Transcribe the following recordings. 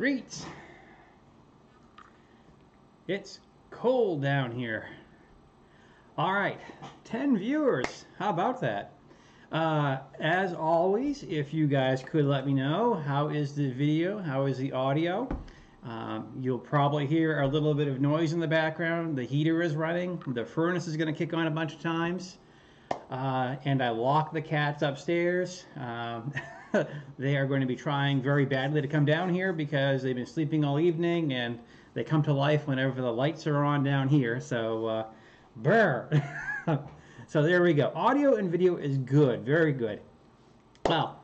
Greets. It's cold down here. All right, 10 viewers. How about that? As always, if you guys could let me know, how is the video? How is the audio? You'll probably hear a little bit of noise in the background. The heater is running. The furnace is going to kick on a bunch of times. And I locked the cats upstairs. They are going to be trying very badly to come down here because they've been sleeping all evening, and they come to life whenever the lights are on down here. So, brr. So there we go. Audio and video is good. Very good. Well,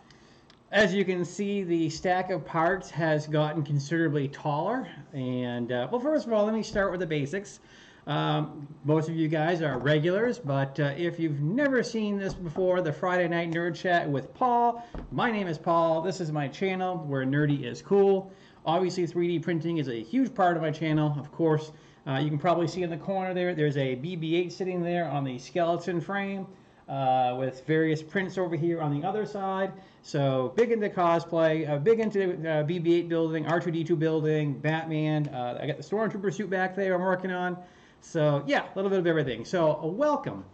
as you can see, the stack of parts has gotten considerably taller. And, well, first of all, let me start with the basics. Most of you guys are regulars, but if you've never seen this before, the Friday Night Nerd Chat with Paul. My name is Paul. This is my channel where nerdy is cool. Obviously, 3D printing is a huge part of my channel. Of course, you can probably see in the corner there's a BB-8 sitting there on the skeleton frame with various prints over here on the other side. So big into cosplay, big into BB-8 building, R2-D2 building, Batman. I got the Stormtrooper suit back there I'm working on. So yeah, a little bit of everything. So welcome.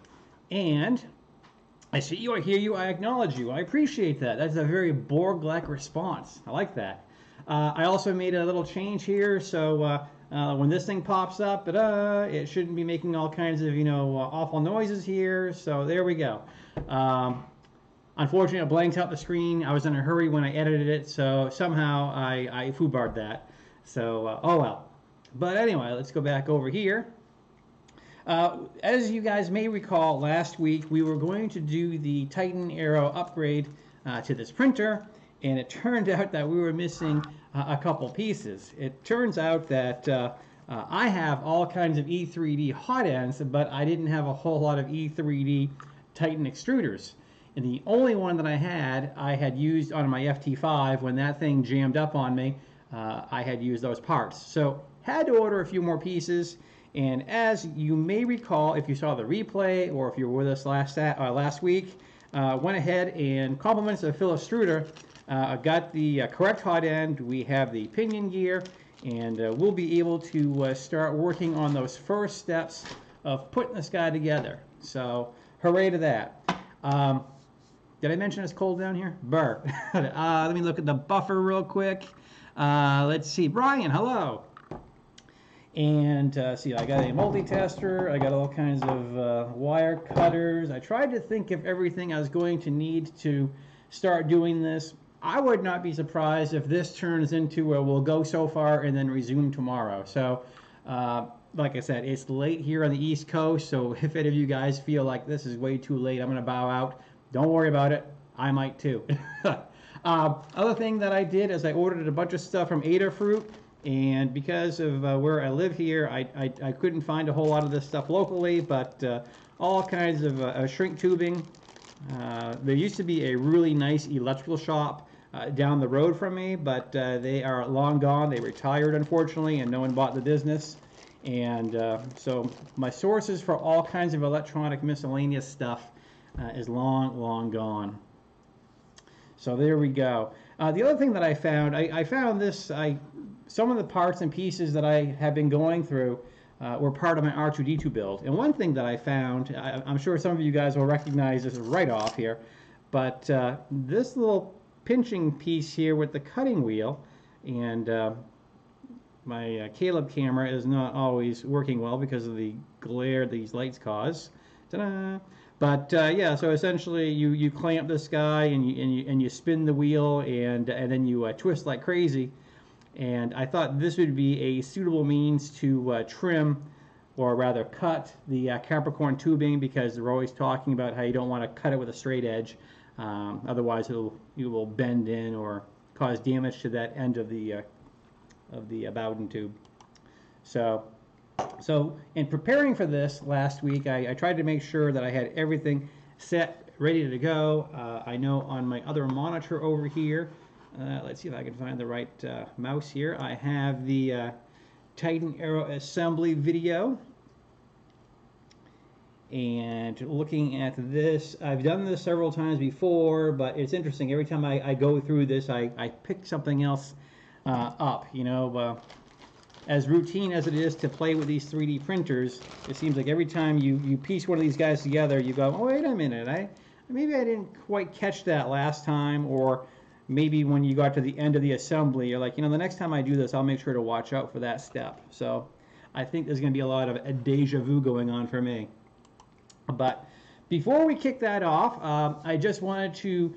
And I see you, I hear you, I acknowledge you. I appreciate that. That's a very Borg-like response. I like that. I also made a little change here. So when this thing pops up, it shouldn't be making all kinds of, awful noises here. So there we go. Unfortunately, it blanked out the screen. I was in a hurry when I edited it. So somehow I foobarred that. So, oh well. But anyway, let's go back over here. As you guys may recall, last week we were going to do the Titan Aero upgrade to this printer, and it turned out that we were missing a couple pieces. It turns out that I have all kinds of E3D hot ends, but I didn't have a whole lot of E3D Titan extruders. And the only one that I had used on my FT5 when that thing jammed up on me. I had used those parts. So had to order a few more pieces. And as you may recall, if you saw the replay or if you were with us last week, went ahead and compliments of Phil Extruder, got the correct hot end. We have the pinion gear, and we'll be able to start working on those first steps of putting this guy together. So hooray to that. Did I mention it's cold down here? Burr. Let me look at the buffer real quick. Let's see. Brian, hello. And see, I got a multi-tester, I got all kinds of wire cutters. I tried to think of everything I was going to need to start doing this. I would not be surprised if this turns into a we'll go so far and then resume tomorrow. So, like I said, it's late here on the East Coast, so if any of you guys feel like this is way too late, I'm going to bow out. Don't worry about it. I might too. Other thing that I did is I ordered a bunch of stuff from Adafruit. And because of where I live here, I couldn't find a whole lot of this stuff locally, but all kinds of shrink tubing. There used to be a really nice electrical shop down the road from me, but they are long gone. They retired, unfortunately, and no one bought the business. And so my sources for all kinds of electronic miscellaneous stuff is long, long gone. So there we go. The other thing that I found, I found this, some of the parts and pieces that I have been going through were part of my R2-D2 build. And one thing that I found, I'm sure some of you guys will recognize this right off here, but this little pinching piece here with the cutting wheel, and my Caleb camera is not always working well because of the glare these lights cause. Ta-da! But yeah, so essentially you clamp this guy and you spin the wheel and then you twist like crazy. And I thought this would be a suitable means to trim, or rather cut, the Capricorn tubing, because they're always talking about how you don't want to cut it with a straight edge. Otherwise you will bend in or cause damage to that end of the Bowden tube. So in preparing for this last week, I tried to make sure that I had everything set, ready to go. I know on my other monitor over here, let's see if I can find the right mouse here. I have the Titan Aero assembly video. And looking at this, I've done this several times before, but it's interesting. Every time I go through this, I pick something else up. You know, as routine as it is to play with these 3D printers, it seems like every time you piece one of these guys together, you go, oh, wait a minute, maybe I didn't quite catch that last time, or maybe when you got to the end of the assembly, you're like, you know, the next time I do this, I'll make sure to watch out for that step. So I think there's going to be a lot of a deja vu going on for me. But before we kick that off, I just wanted to,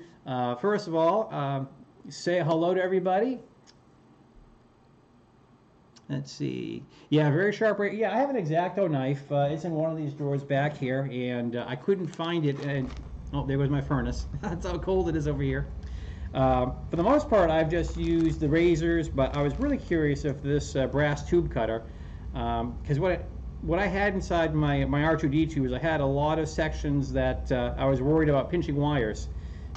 first of all, say hello to everybody. Let's see. Yeah, very sharp. Yeah, I have an X-Acto knife. It's in one of these drawers back here, and I couldn't find it. And oh, there was my furnace. That's how cold it is over here. For the most part, I've just used the razors, but I was really curious if this brass tube cutter, because what I had inside my R2D2 is I had a lot of sections that I was worried about pinching wires.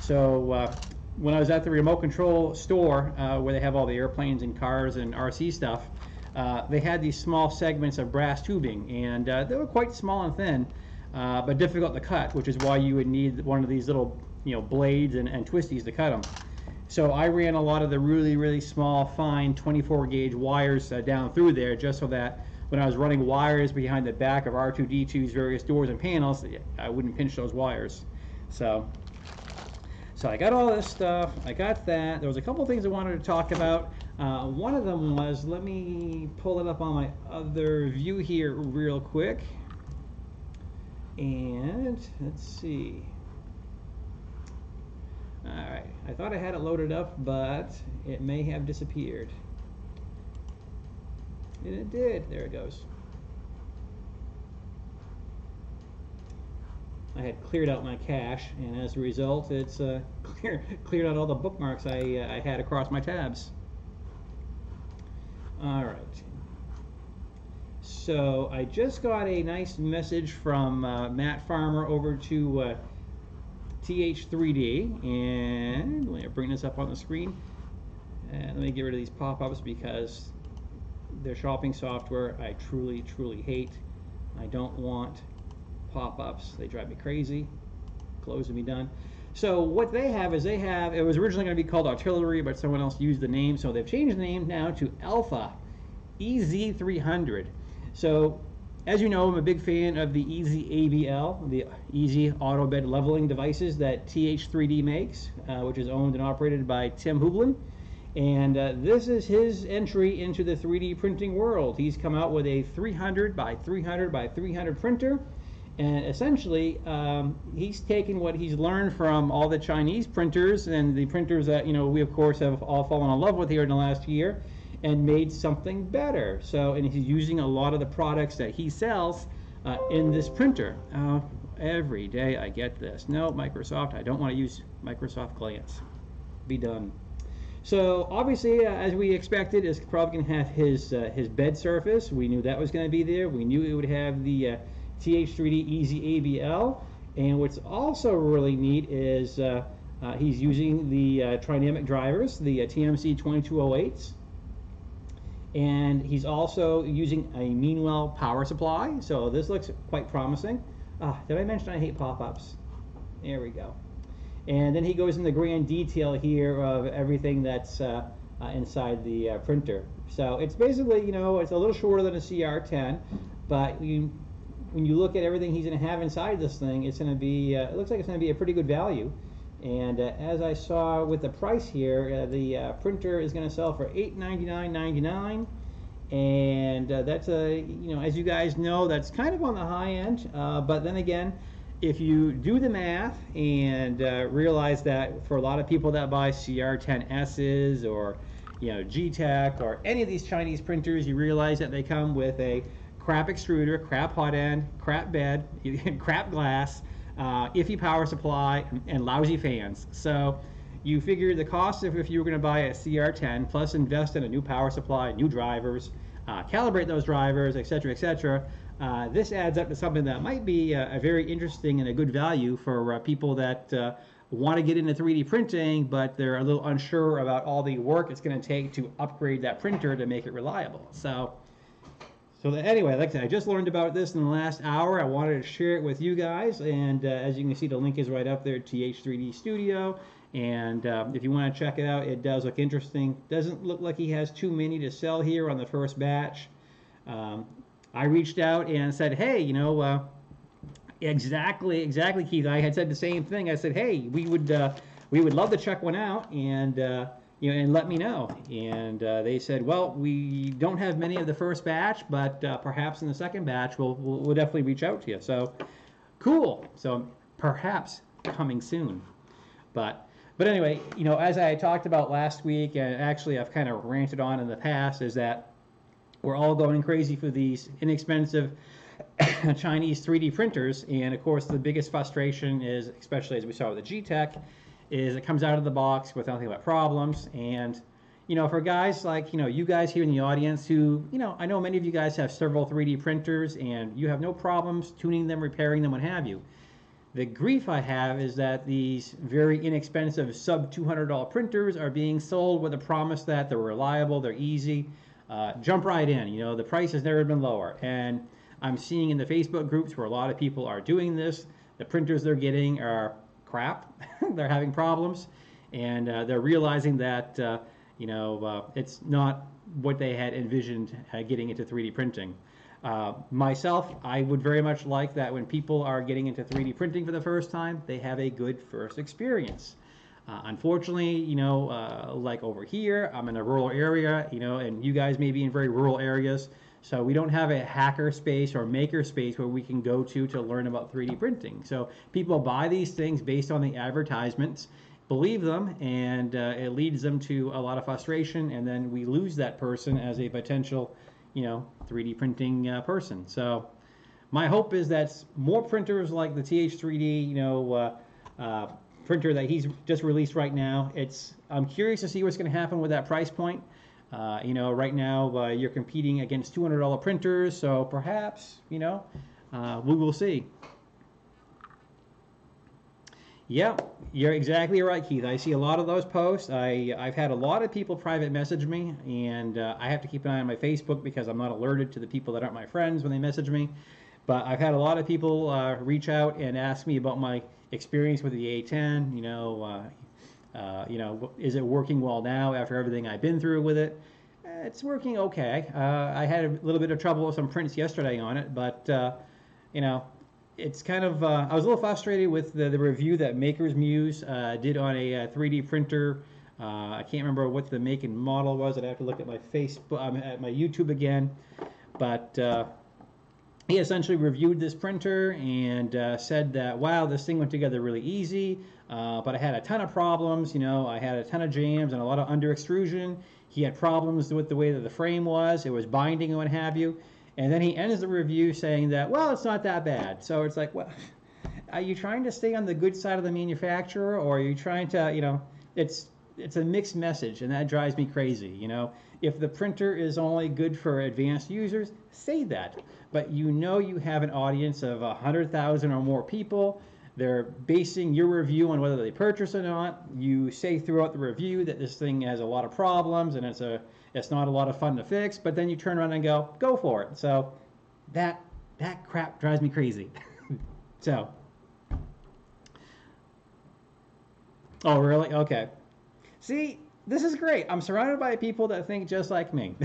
So when I was at the remote control store where they have all the airplanes and cars and RC stuff, they had these small segments of brass tubing, and they were quite small and thin, but difficult to cut, which is why you would need one of these little, you know, blades and twisties to cut them. So I ran a lot of the really, really small, fine 24 gauge wires down through there, just so that when I was running wires behind the back of R2D2's various doors and panels, I wouldn't pinch those wires. So I got all this stuff, I got that. There was a couple things I wanted to talk about. One of them was, let me pull it up on my other view here real quick. And let's see. Alright, I thought I had it loaded up, but it may have disappeared. And it did. There it goes. I had cleared out my cache, and as a result, it's cleared out all the bookmarks I had across my tabs. All right. So I just got a nice message from Matt Farmer over to TH3D, and let me bring this up on the screen. And let me get rid of these pop-ups because their shopping software I truly, truly hate. I don't want pop-ups. They drive me crazy. Close and be done. So what they have is it was originally going to be called Artillery, but someone else used the name, so they've changed the name now to Alpha EZ300. So as you know, I'm a big fan of the EZABL, the Easy Auto Bed Leveling devices that TH3D makes, which is owned and operated by Tim Hublin. And this is his entry into the 3D printing world. He's come out with a 300 by 300 by 300 printer. And essentially, he's taken what he's learned from all the Chinese printers and the printers that, you know, we of course have all fallen in love with here in the last year, and made something better. So, and he's using a lot of the products that he sells in this printer. Every day I get this. No, Microsoft, I don't want to use Microsoft Glance. Be done. So obviously, as we expected, it's probably going to have his bed surface. We knew that was going to be there. We knew it would have the TH3D EZABL, and what's also really neat is he's using the Trinamic drivers, the TMC 2208s, and he's also using a Meanwell power supply, so this looks quite promising. Did I mention I hate pop-ups? There we go. And then he goes into grand detail here of everything that's inside the printer. So it's basically, you know, it's a little shorter than a CR10, but when you look at everything he's going to have inside this thing, it's going to be, it looks like it's going to be a pretty good value. And as I saw with the price here, the printer is going to sell for $899.99, and that's you know, as you guys know, that's kind of on the high end. But then again, if you do the math and realize that for a lot of people that buy CR10Ss or, you know, G-Tech or any of these Chinese printers, you realize that they come with a crap extruder, crap hot end, crap bed, crap glass, iffy power supply, and lousy fans. So you figure the cost of if you were going to buy a CR10 plus invest in a new power supply, new drivers, calibrate those drivers, etc., etc. This adds up to something that might be a very interesting and a good value for people that want to get into 3D printing, but they're a little unsure about all the work it's going to take to upgrade that printer to make it reliable. So anyway, like I said, I just learned about this in the last hour. I wanted to share it with you guys, and as you can see, the link is right up there, TH3D Studio, And if you want to check it out, it does look interesting. Doesn't look like he has too many to sell here on the first batch. I reached out and said, hey, you know, exactly, Keith. I had said the same thing. I said, hey, we would love to check one out, and you know, and let me know. And they said, well, we don't have many of the first batch, but perhaps in the second batch, we'll definitely reach out to you. So cool. So perhaps coming soon. But anyway, you know, as I talked about last week, and actually I've kind of ranted on in the past, is that we're all going crazy for these inexpensive Chinese 3D printers, and of course the biggest frustration is, especially as we saw with the G-Tech, is it comes out of the box with nothing but problems. And you know, for guys like, you know, you guys here in the audience who, you know, I know many of you guys have several 3D printers and you have no problems tuning them, repairing them, what have you. The grief I have is that these very inexpensive sub $200 printers are being sold with a promise that they're reliable, they're easy. Jump right in, you know, the price has never been lower. And I'm seeing in the Facebook groups where a lot of people are doing this, the printers they're getting are crap. They're having problems, and they're realizing that, you know, it's not what they had envisioned getting into 3D printing. Myself, I would very much like that when people are getting into 3D printing for the first time, they have a good first experience. Unfortunately, you know, like over here, I'm in a rural area, you know, and you guys may be in very rural areas, so we don't have a hacker space or maker space where we can go to learn about 3D printing. So people buy these things based on the advertisements, believe them, and it leads them to a lot of frustration, and then we lose that person as a potential, you know, 3D printing person. So my hope is that more printers like the TH3D, you know, printer that he's just released right now. I'm curious to see what's going to happen with that price point. You know, right now you're competing against $200 printers, so perhaps, you know, we will see. Yeah, you're exactly right, Keith. I see a lot of those posts. I've had a lot of people private message me, and I have to keep an eye on my Facebook because I'm not alerted to the people that aren't my friends when they message me. But I've had a lot of people reach out and ask me about my experience with the A10. You know, is it working well now after everything I've been through with it? It's working okay. I had a little bit of trouble with some prints yesterday on it, but you know, it's kind of, I was a little frustrated with the review that Maker's Muse did on a 3D printer. I can't remember what the make and model was. I'd have to look at my Facebook, at my YouTube again. But he essentially reviewed this printer and said that, wow, this thing went together really easy, but I had a ton of problems. You know, I had a ton of jams and a lot of under extrusion. He had problems with the way that the frame was. It was binding and what have you. And then he ends the review saying that, well, it's not that bad. So it's like, well, are you trying to stay on the good side of the manufacturer, or are you trying to, you know, it's a mixed message, and that drives me crazy. You know, if the printer is only good for advanced users, say that. But you know, you have an audience of 100,000 or more people. They're basing your review on whether they purchase or not. You say throughout the review that this thing has a lot of problems and it's not a lot of fun to fix, but then you turn around and go for it. So that crap drives me crazy. So, oh really? Okay. See, this is great. I'm surrounded by people that think just like me.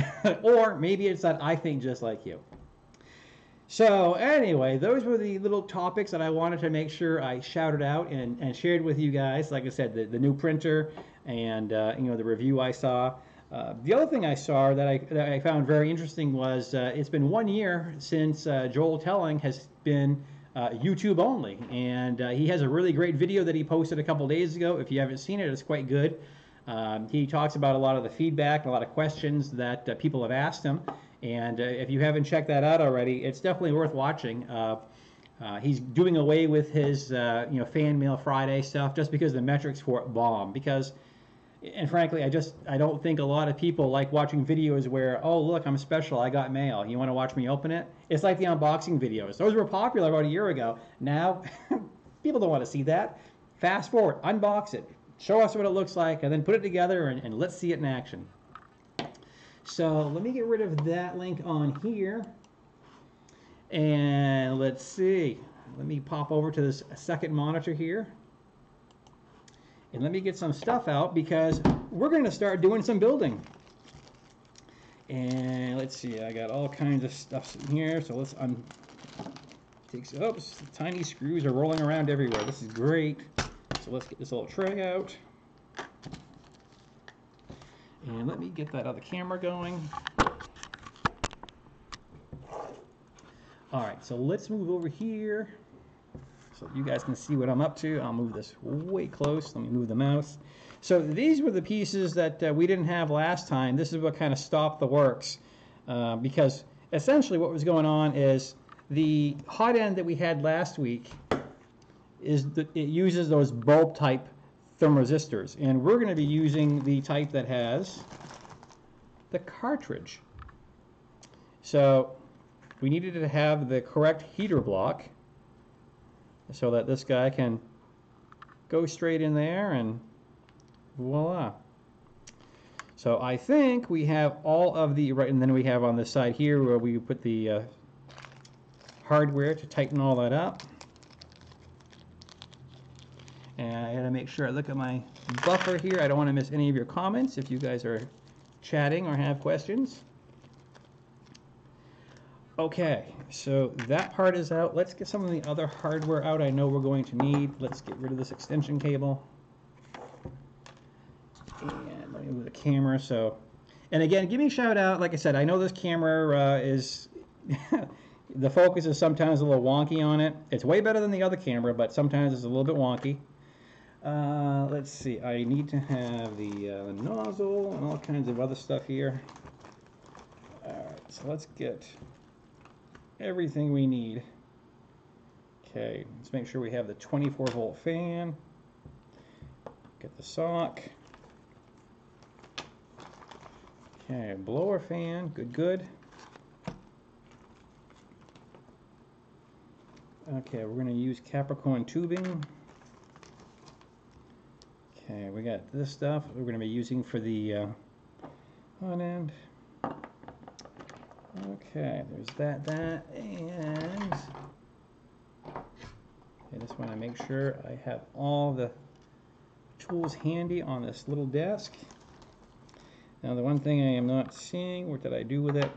Or maybe it's that I think just like you. So anyway, those were the little topics that I wanted to make sure I shouted out and shared with you guys. Like I said, the new printer and you know, the review I saw. The other thing I saw that I found very interesting was it's been 1 year since Joel Telling has been YouTube only, and he has a really great video that he posted a couple days ago. If you haven't seen it, it's quite good. He talks about a lot of the feedback, a lot of questions that people have asked him. And if you haven't checked that out already, it's definitely worth watching. He's doing away with his you know, Fan Mail Friday stuff just because the metrics for it bomb. Because, and frankly, I don't think a lot of people like watching videos where, oh look, I'm special, I got mail. You want to watch me open it? It's like the unboxing videos. Those were popular about a year ago. Now, people don't want to see that. Fast forward, unbox it, show us what it looks like, and then put it together and let's see it in action. So let me get rid of that link on here, and let's see. Let me pop over to this second monitor here, And let me get some stuff out because we're going to start doing some building. And let's see, I got all kinds of stuff in here. So let's oops, the tiny screws are rolling around everywhere. This is great. So let's get this little tray out. And let me get that other camera going. All right, so let's move over here so you guys can see what I'm up to. I'll move this way close. Let me move the mouse. So these were the pieces that we didn't have last time. This is what kind of stopped the works because essentially what was going on is the hot end that we had last week it uses those bulb type thermoresistors, and we're going to be using the type that has the cartridge. So we needed to have the correct heater block so that this guy can go straight in there, and voila. So I think we have all of the, right, and then we have on this side here where we put the hardware to tighten all that up. And I gotta make sure I look at my buffer here. I don't want to miss any of your comments if you guys are chatting or have questions. Okay, so that part is out. Let's get some of the other hardware out I know we're going to need. Let's get rid of this extension cable. And let me move the camera. So, and again, give me a shout out. Like I said, I know this camera is, the focus is sometimes a little wonky on it. It's way better than the other camera, but sometimes it's a little bit wonky. Let's see, I need to have the nozzle and all kinds of other stuff here. Alright, so let's get everything we need. Okay, let's make sure we have the 24-volt fan. Get the sock. Okay, blower fan, good. Okay, we're going to use Capricorn tubing. Okay, we got this stuff we're going to be using for the hot end. Okay, there's that, and I just want to make sure I have all the tools handy on this little desk. Now, the one thing I am not seeing, what did I do with it?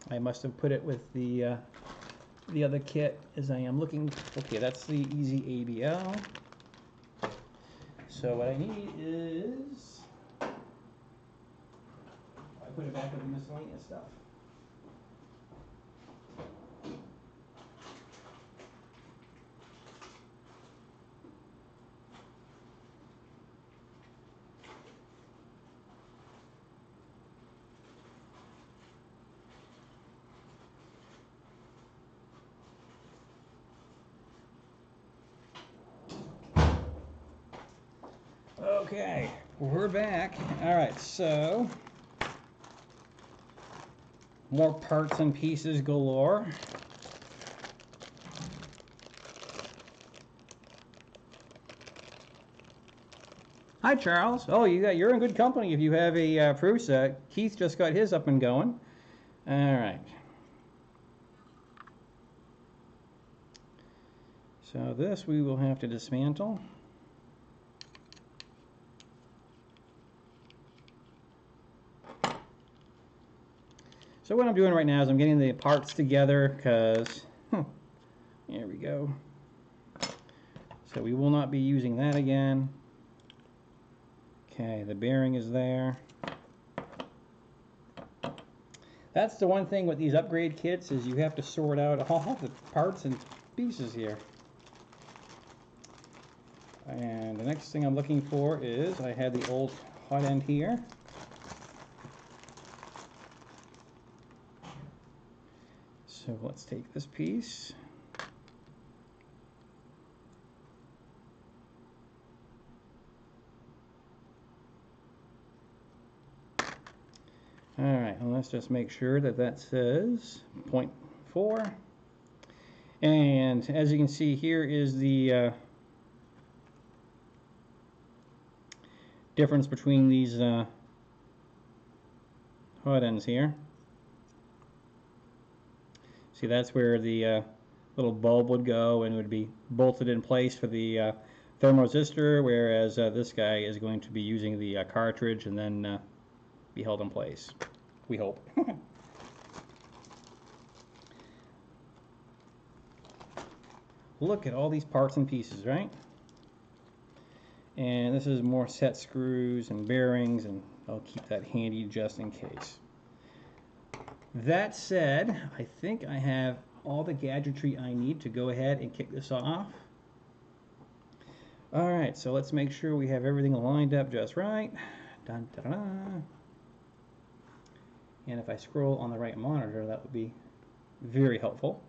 I must have put it with the other kit as I am looking. Okay, that's the EZABL. So what I need is, I put it back with the miscellaneous stuff. Okay, we're back. All right, so more parts and pieces galore. Hi, Charles. Oh, you're in good company if you have a Prusa. Keith just got his up and going. All right. So this we will have to dismantle. So what I'm doing right now is I'm getting the parts together because, there we go. So we will not be using that again. Okay, the bearing is there. That's the one thing with these upgrade kits is you have to sort out all the parts and pieces here. And the next thing I'm looking for is I had the old hot end here. So let's take this piece. All right, and let's just make sure that that says 0.4. And as you can see, here is the difference between these hot ends here. See, that's where the little bulb would go and would be bolted in place for the thermoresistor, whereas this guy is going to be using the cartridge and then be held in place. We hope. Look at all these parts and pieces, right? And this is more set screws and bearings, and I'll keep that handy just in case. That said, I think I have all the gadgetry I need to go ahead and kick this off. Alright, so let's make sure we have everything lined up just right. Dun, da, da, da. And if I scroll on the right monitor, that would be very helpful.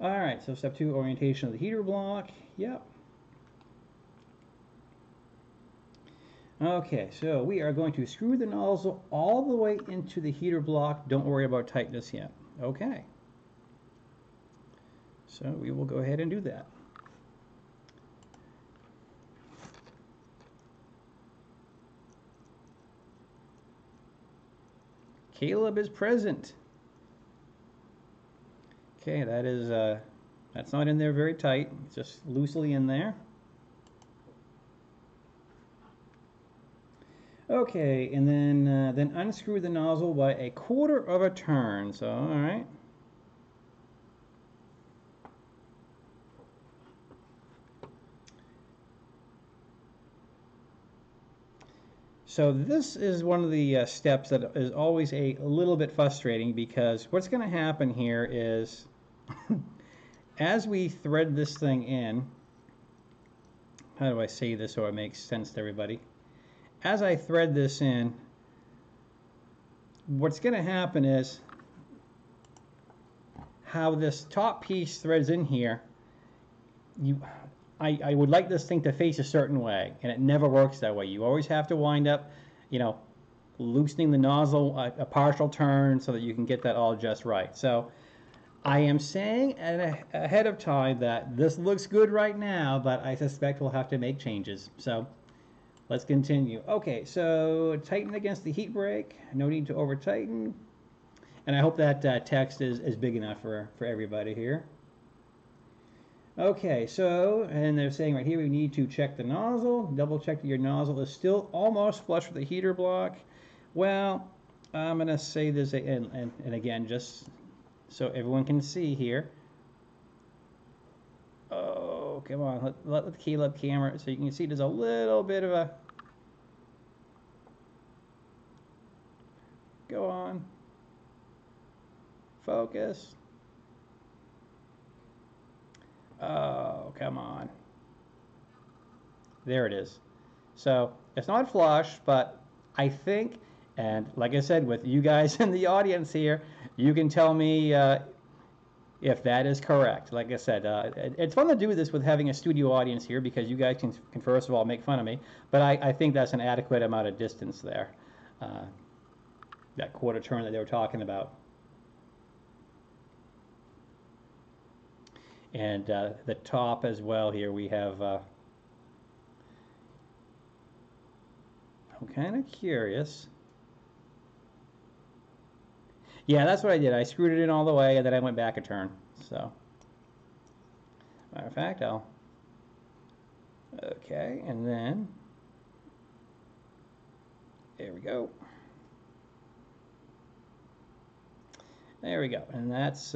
Alright, so step 2, orientation of the heater block. Yep. Okay, so we are going to screw the nozzle all the way into the heater block. Don't worry about tightness yet. Okay. So we will go ahead and do that. Caleb is present. Okay, that is that's not in there very tight. It's just loosely in there. Okay, and then unscrew the nozzle by 1/4 of a turn. So, all right. So this is one of the steps that is always a little bit frustrating, because what's going to happen here is as we thread this thing in, how do I say this so it makes sense to everybody? As I thread this in, what's going to happen is how this top piece threads in here, I would like this thing to face a certain way, and it never works that way. You always have to wind up, you know, loosening the nozzle a partial turn so that you can get that all just right. So I am saying ahead of time that this looks good right now, but I suspect we'll have to make changes. So let's continue. Okay, so tighten against the heat brake. No need to over tighten. And I hope that text is big enough for everybody here. Okay, so, and they're saying right here we need to check the nozzle. Double check that your nozzle is still almost flush with the heater block. Well, I'm going to say this, and again, just so everyone can see here. Oh, come on, let the Caleb camera, so you can see there's a little bit of a, go on, focus. Oh, come on. There it is. So it's not flush, but I think, and like I said, with you guys in the audience here, you can tell me if that is correct. Like I said, it's fun to do this with having a studio audience here, because you guys can first of all make fun of me, but I think that's an adequate amount of distance there. That 1/4 turn that they were talking about. And the top as well here, we have, I'm kind of curious. Yeah, that's what I did. I screwed it in all the way, and then I went back a turn. So, matter of fact, okay, and then, there we go. There we go, and that's,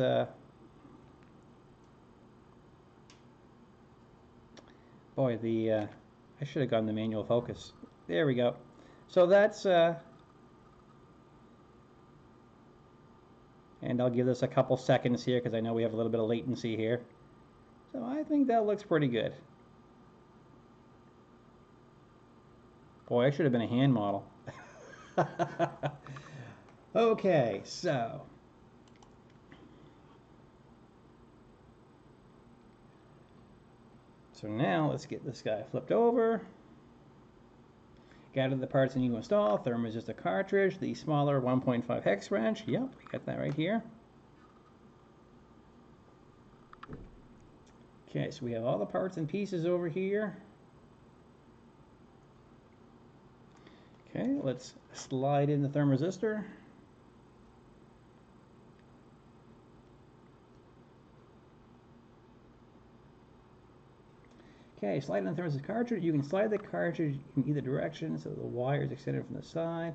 boy, I should have gotten the manual focus. There we go. So that's, and I'll give this a couple seconds here, because I know we have a little bit of latency here. So I think that looks pretty good. Boy, I should have been a hand model. Okay, so. So now let's get this guy flipped over. Gather the parts you need to install. Thermoresistor cartridge, the smaller 1.5 hex wrench. Yep, we got that right here. Okay, so we have all the parts and pieces over here. Okay, let's slide in the thermoresistor. Okay, slide on the thermostat cartridge. You can slide the cartridge in either direction so the wire is extended from the side.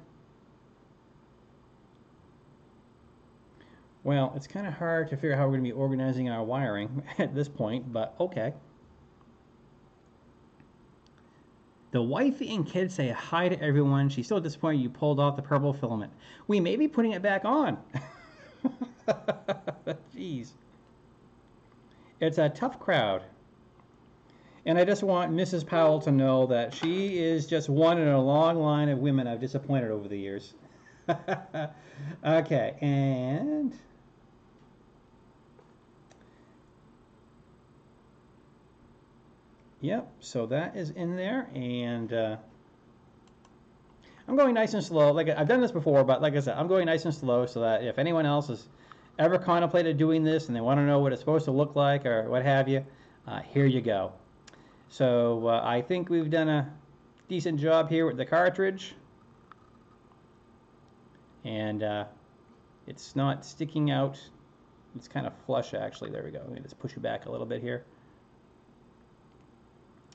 Well, it's kind of hard to figure out how we're going to be organizing our wiring at this point, but okay. The wifey and kids say hi to everyone. She's still disappointed you pulled off the purple filament. We may be putting it back on. Jeez. It's a tough crowd. And I just want Mrs. Powell to know that she is just one in a long line of women I've disappointed over the years. Okay, and yep, so that is in there, and I'm going nice and slow. Like I've done this before, but like I said, I'm going nice and slow so that if anyone else has ever contemplated doing this and they want to know what it's supposed to look like or what have you, here you go. So I think we've done a decent job here with the cartridge, and it's not sticking out. It's kind of flush actually. There we go. Let me just push it back a little bit here.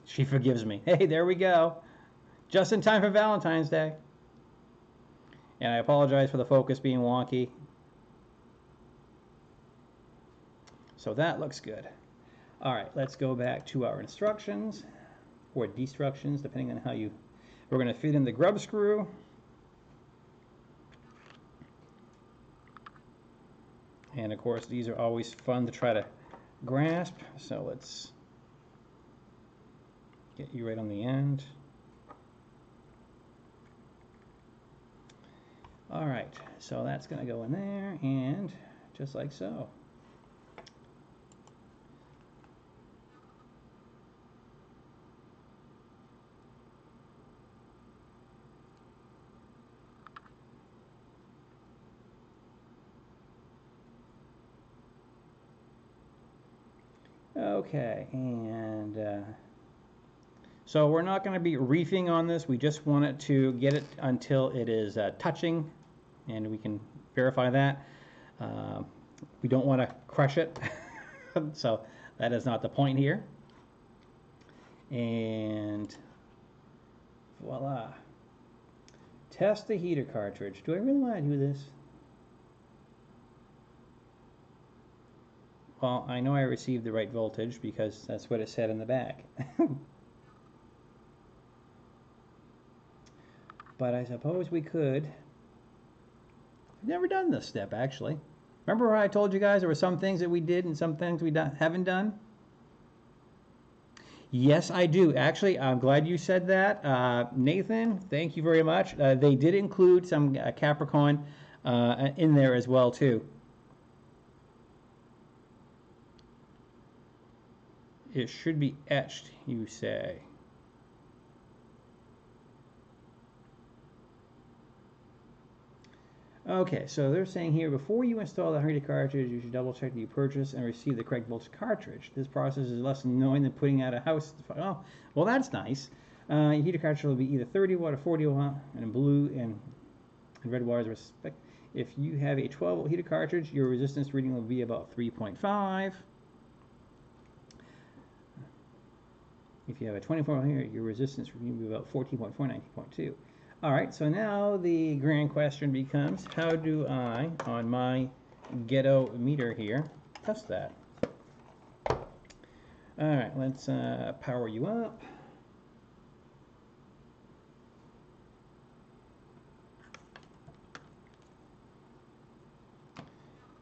She forgives me. Hey, there we go. Just in time for Valentine's Day. And I apologize for the focus being wonky. So that looks good. All right, let's go back to our instructions, or destructions, depending on how you... We're going to feed in the grub screw. And of course, these are always fun to try to grasp. So let's get you right on the end. All right, so that's going to go in there, and just like so. Okay, and so we're not going to be reefing on this. We just want it to get it until it is touching, and we can verify that. We don't want to crush it, so that is not the point here. And voila. Test the heater cartridge. Do I really want to do this? Well, I know I received the right voltage because that's what it said in the back. But I suppose we could. I've never done this step, actually. Remember how I told you guys there were some things that we did and some things we haven't done? Yes, I do. Actually, I'm glad you said that. Nathan, thank you very much. They did include some Capricorn in there as well, too. It should be etched, you say. Okay, so they're saying here, before you install the heater cartridge, you should double check that you purchase and receive the correct voltage cartridge. This process is less annoying than putting out a house. Oh, well, that's nice. Your heater cartridge will be either 30 watt or 40 watt, and in blue and red wires respect. If you have a 12 volt heater cartridge, your resistance reading will be about 3.5. If you have a 24 volt here, your resistance reading will be about 14.4, 19.2. All right, so now the grand question becomes, how do I, on my ghetto meter here, test that? All right, let's power you up.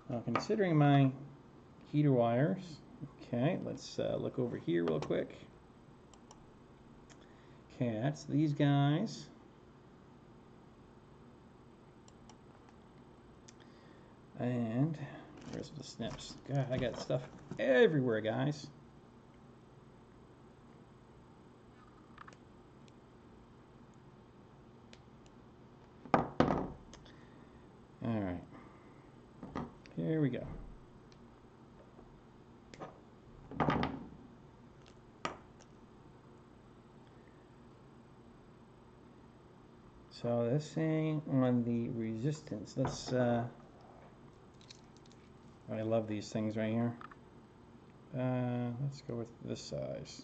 Now, considering my heater wires, okay, let's look over here real quick. Okay, that's these guys. And where's the snips? God, I got stuff everywhere, guys. All right, here we go. So this thing on the resistance, let's I love these things right here. Let's go with this size.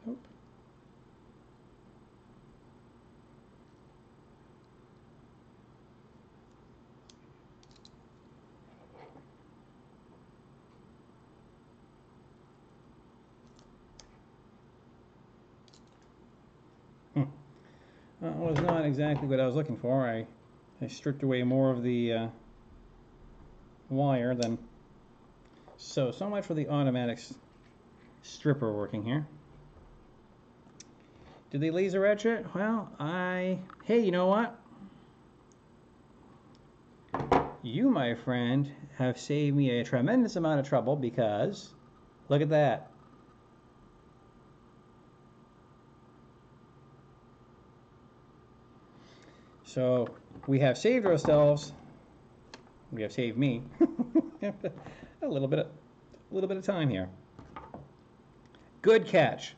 Oop. That was not exactly what I was looking for. I stripped away more of the wire than... So much for the automatic stripper working here. Did they laser etch it? Well, hey, you know what? You, my friend, have saved me a tremendous amount of trouble because look at that. So we have saved ourselves. We have saved me a little bit of time here. Good catch.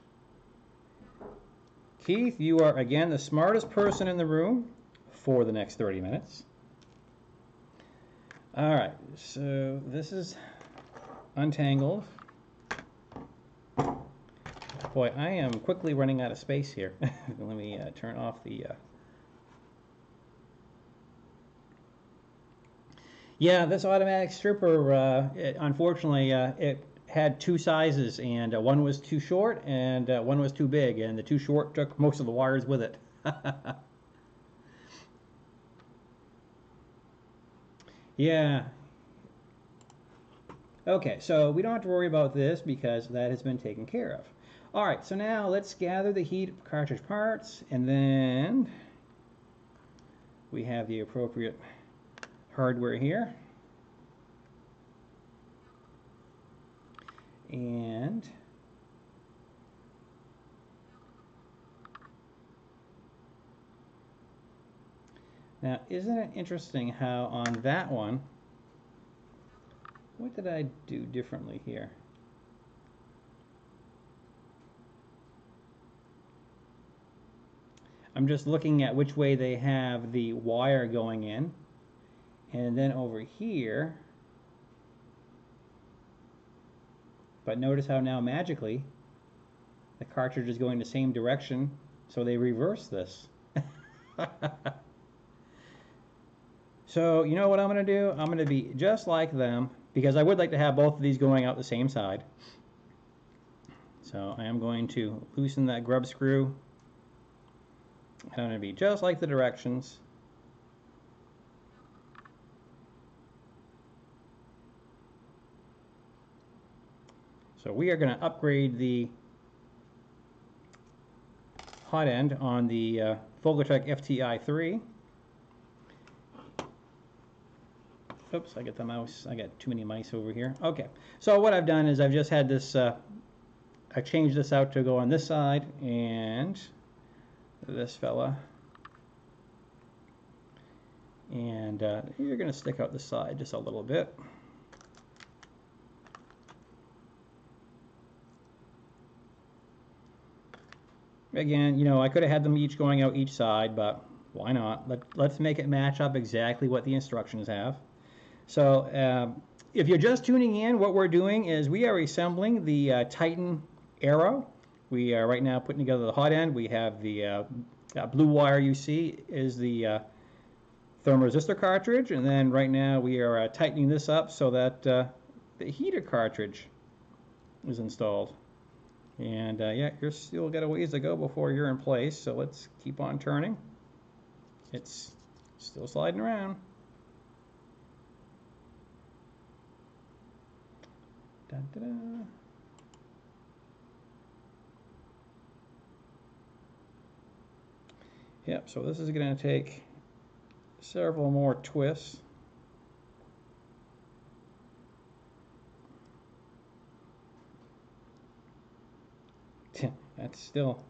Keith, you are again the smartest person in the room for the next 30 minutes. All right, so this is untangled. Boy, I am quickly running out of space here. Let me turn off the... Yeah, this automatic stripper, unfortunately, it had two sizes, and one was too short and one was too big, and the too short took most of the wires with it. Yeah. Okay, so we don't have to worry about this because that has been taken care of. All right, so now let's gather the heat cartridge parts, and then we have the appropriate hardware here. And now, isn't it interesting how on that one, what did I do differently here? I'm just looking at which way they have the wire going in. And then over here, but notice how now magically the cartridge is going the same direction, so they reverse this. So you know what I'm going to do? I'm going to be just like them, because I would like to have both of these going out the same side. So I am going to loosen that grub screw. I'm going to be just like the directions. So we are going to upgrade the hot end on the FolgerTech FT-i3. Oops, I got the mouse. I got too many mice over here. Okay, so what I've done is I've just had this, I changed this out to go on this side, and this fella. And you're going to stick out the side just a little bit. Again, you know, I could have had them each going out each side, but why not? Let's make it match up exactly what the instructions have. So if you're just tuning in, what we're doing is we are assembling the Titan Aero. We are right now putting together the hot end. We have the blue wire you see is the thermoresistor cartridge, and then right now we are tightening this up so that the heater cartridge is installed. And yeah, you're still got a ways to go before you're in place, so let's keep on turning. It's still sliding around. Dun, dun, dun. Yep, so this is going to take several more twists. That's still,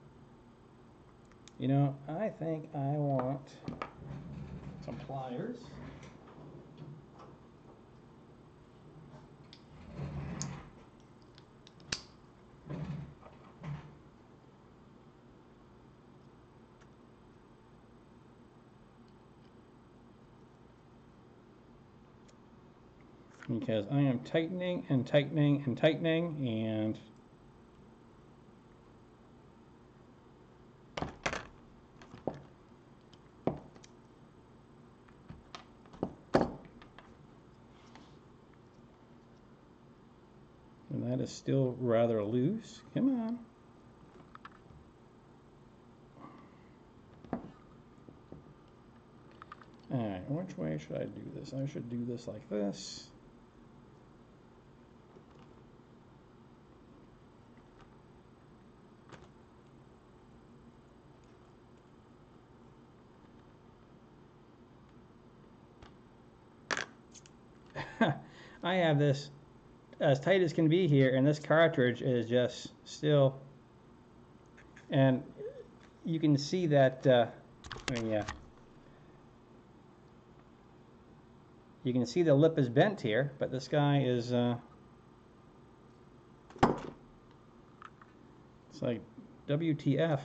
you know, I think I want some pliers. Because I am tightening and tightening and tightening, and That is still rather loose. Come on. Alright, which way should I do this? I should do this like this. I have this as tight as can be here, and this cartridge is just still, and you can see that, yeah, you can see the lip is bent here, but this guy is, it's like WTF.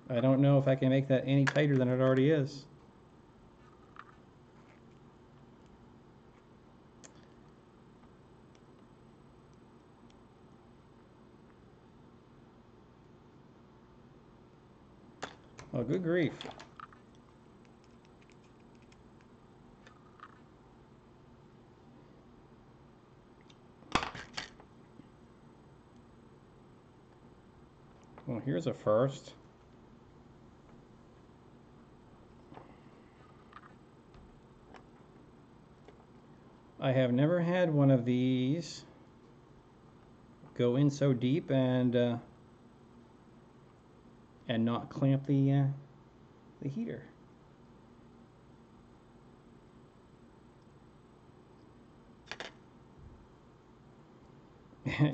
I don't know if I can make that any tighter than it already is. Oh, good grief. Well, here's a first. I have never had one of these go in so deep and not clamp the heater.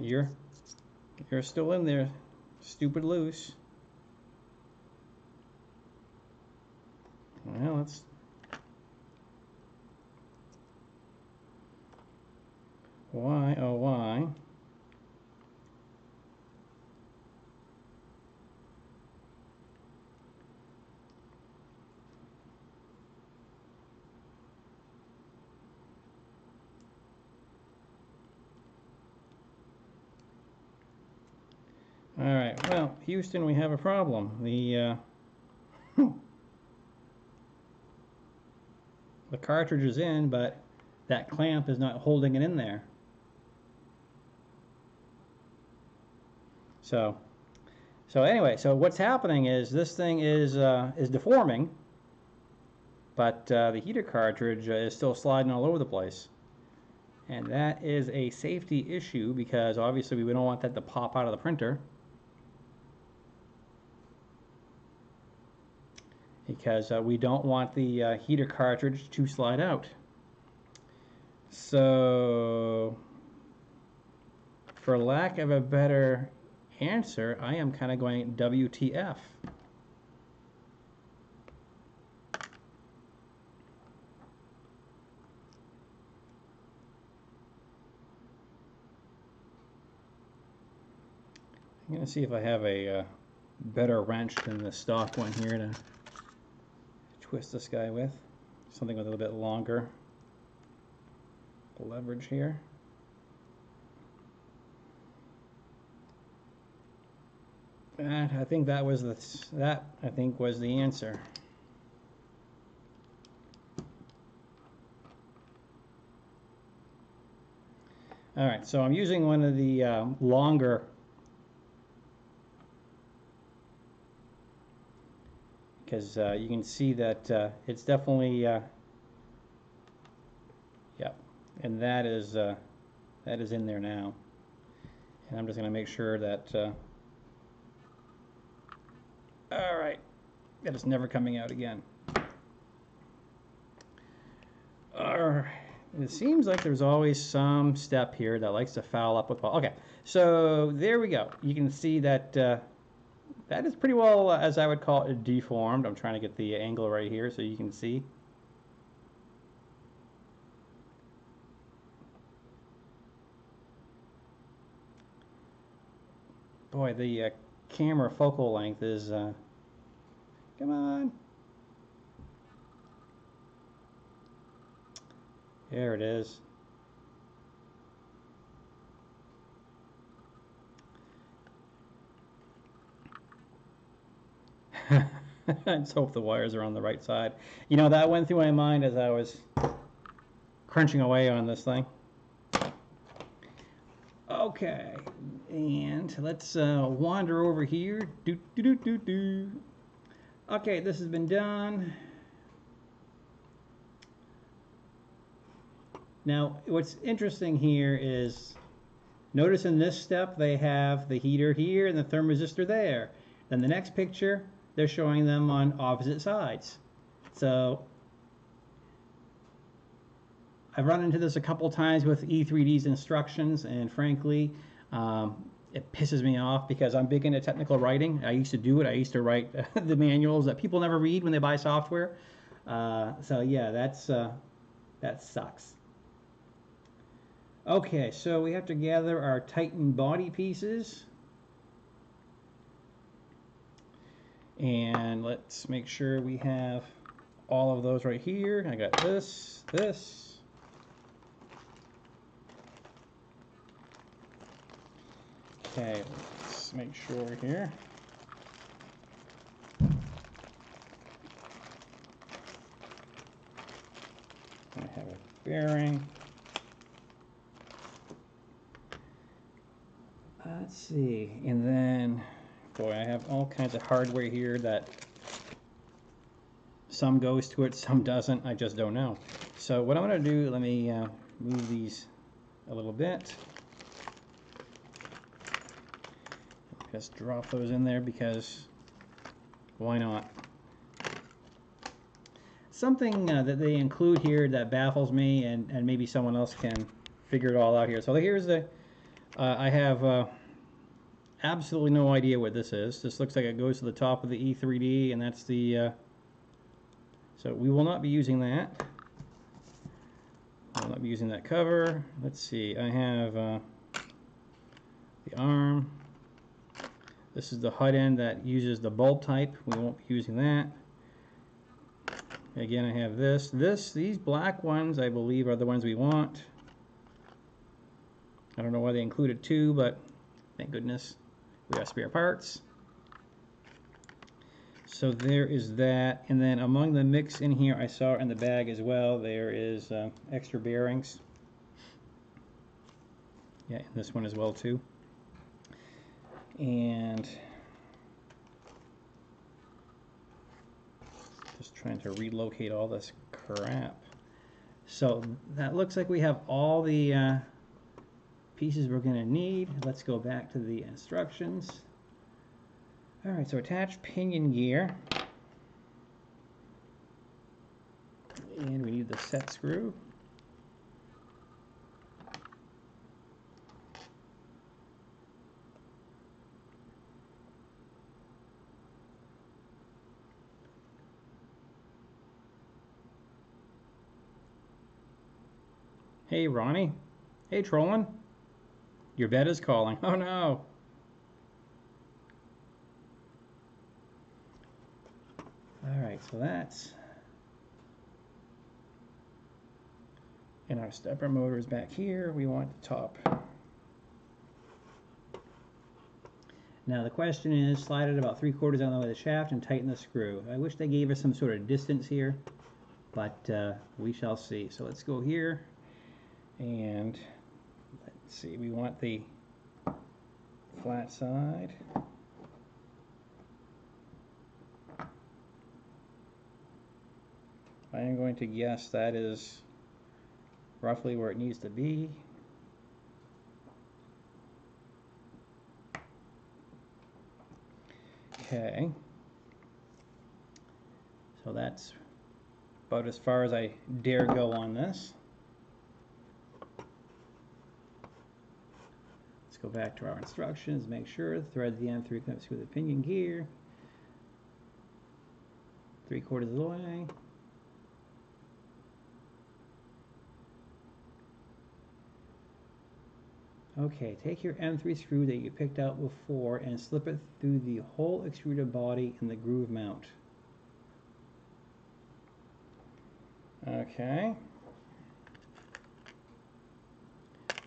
You're still in there, stupid loose. Well, let's. Why, oh why? All right, well, Houston, we have a problem. The cartridge is in, but that clamp is not holding it in there. So anyway, so what's happening is this thing is deforming, but the heater cartridge is still sliding all over the place. And that is a safety issue because obviously we don't want that to pop out of the printer. Because we don't want the heater cartridge to slide out. So, for lack of a better answer, I am kind of going WTF. I'm going to see if I have a better wrench than the stock one here to twist this guy with. Something with a little bit longer leverage here. And I think that was the answer. All right, so I'm using one of the longer because you can see that it's definitely yeah, and that is in there now. And I'm just going to make sure that all right, that is never coming out again. All right. It seems like there's always some step here that likes to foul up with ball. Okay, so there we go. You can see that that is pretty well, as I would call it, deformed. I'm trying to get the angle right here so you can see. Boy, the camera focal length is, come on. There it is. Let's hope the wires are on the right side. You know, that went through my mind as I was crunching away on this thing. Okay. Okay, and let's wander over here. Okay, this has been done. Now, what's interesting here is, notice in this step they have the heater here and the thermoresistor there. Then the next picture, they're showing them on opposite sides. So I've run into this a couple times with E3D's instructions, and frankly, it pisses me off because I'm big into technical writing. I used to do it. I used to write the manuals that people never read when they buy software. So yeah, that sucks. Okay, so we have to gather our Titan body pieces. And let's make sure we have all of those right here. I got this. Okay, let's make sure here. I have a bearing. Let's see, and then, boy, I have all kinds of hardware here that some goes to it, some doesn't. I just don't know. So what I'm going to do, let me move these a little bit. Just drop those in there because why not? Something that they include here that baffles me, and maybe someone else can figure it all out here. So here's the, I have absolutely no idea what this is. This looks like it goes to the top of the E3D, and that's the, so we will not be using that. We'll not be using that cover. Let's see, I have the arm. This is the hot end that uses the bulb type. We won't be using that. Again, I have these black ones, I believe, are the ones we want. I don't know why they included two, but thank goodness we have spare parts. So there is that, and then among the mix in here, I saw in the bag as well, there is extra bearings. Yeah, and this one as well too. And just trying to relocate all this crap. So that looks like we have all the pieces we're going to need. Let's go back to the instructions. All right, so attach pinion gear. And we need the set screw. Hey, Ronnie. Hey, trolling. Your bed is calling. Oh, no. All right, so that's... And our stepper motor is back here. We want the top. Now the question is, slide it about 3/4 on the way to the shaft and tighten the screw. I wish they gave us some sort of distance here, but we shall see. So let's go here. And let's see, we want the flat side. I am going to guess that is roughly where it needs to be. Okay. So that's about as far as I dare go on this. Let's go back to our instructions, make sure thread the M3 clips through the pinion gear. 3/4 of the way. Okay, take your M3 screw that you picked out before and slip it through the whole extruded body in the groove mount. Okay.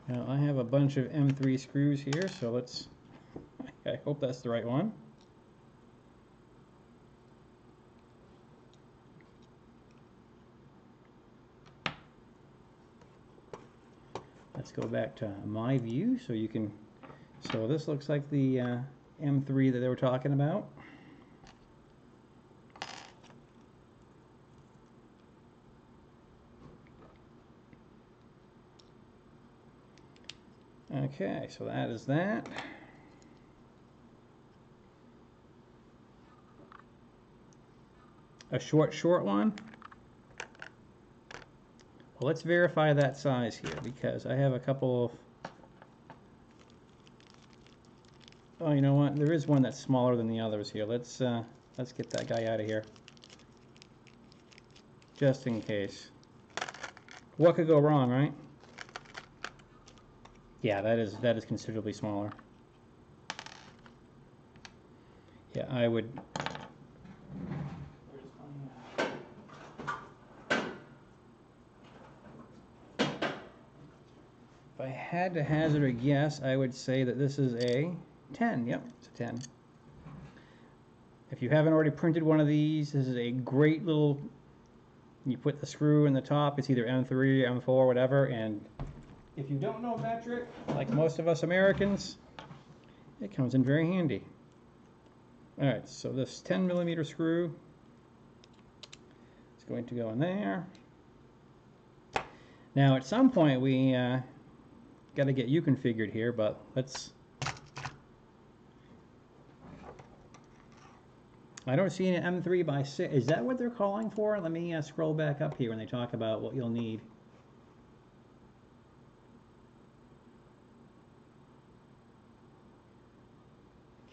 Now I have a bunch of M3 screws here, so let's, I hope that's the right one. let's go back to my view so you can, so this looks like the M3 that they were talking about. Okay, so that is that. A short one. Well, let's verify that size here because I have a couple of, oh, you know what? There is one that's smaller than the others here. Let's get that guy out of here. Just in case. What could go wrong, right? Yeah, that is considerably smaller. Yeah, I would. If I had to hazard a guess, I would say that this is a 10. Yep, it's a 10. If you haven't already printed one of these, this is a great little, you put the screw in the top, it's either M3, M4, whatever, and if you don't know metric, like most of us Americans, it comes in very handy. Alright, so this 10mm screw is going to go in there. Now at some point we got to get you configured here, but let's, I don't see an M3x6. Is that what they're calling for? Let me scroll back up here when they talk about what you'll need.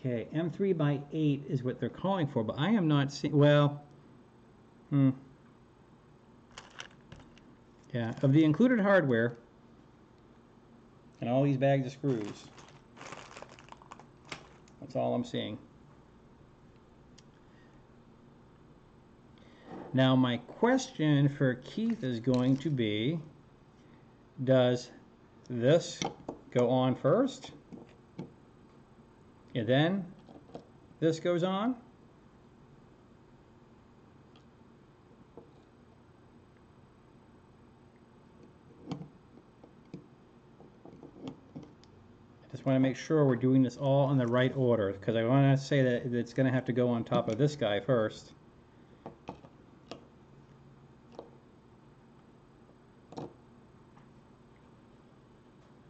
Okay, M3x8 is what they're calling for, but I am not seeing, well, yeah, of the included hardware and all these bags of screws, that's all I'm seeing. Now my question for Keith is going to be, does this go on first? And then this goes on? I just want to make sure we're doing this all in the right order, because I want to say that it's going to have to go on top of this guy first.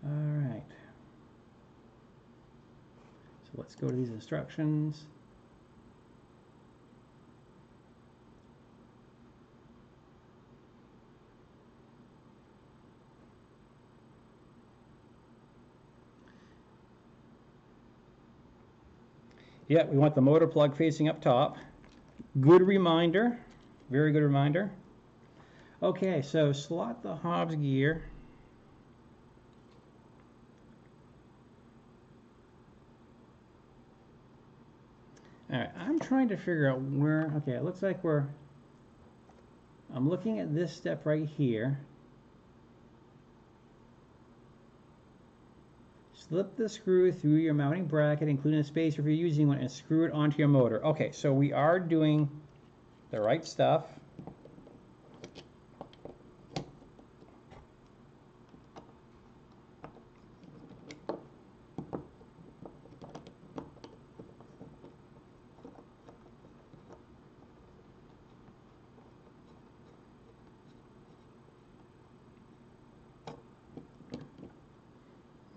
Alright. So let's go to these instructions. Yeah, we want the motor plug facing up top. Good reminder, very good reminder. Okay, so slot the Hobbs gear. Alright, I'm trying to figure out where, okay, it looks like I'm looking at this step right here. Slip the screw through your mounting bracket, including a spacer if you're using one, and screw it onto your motor. Okay, so we are doing the right stuff.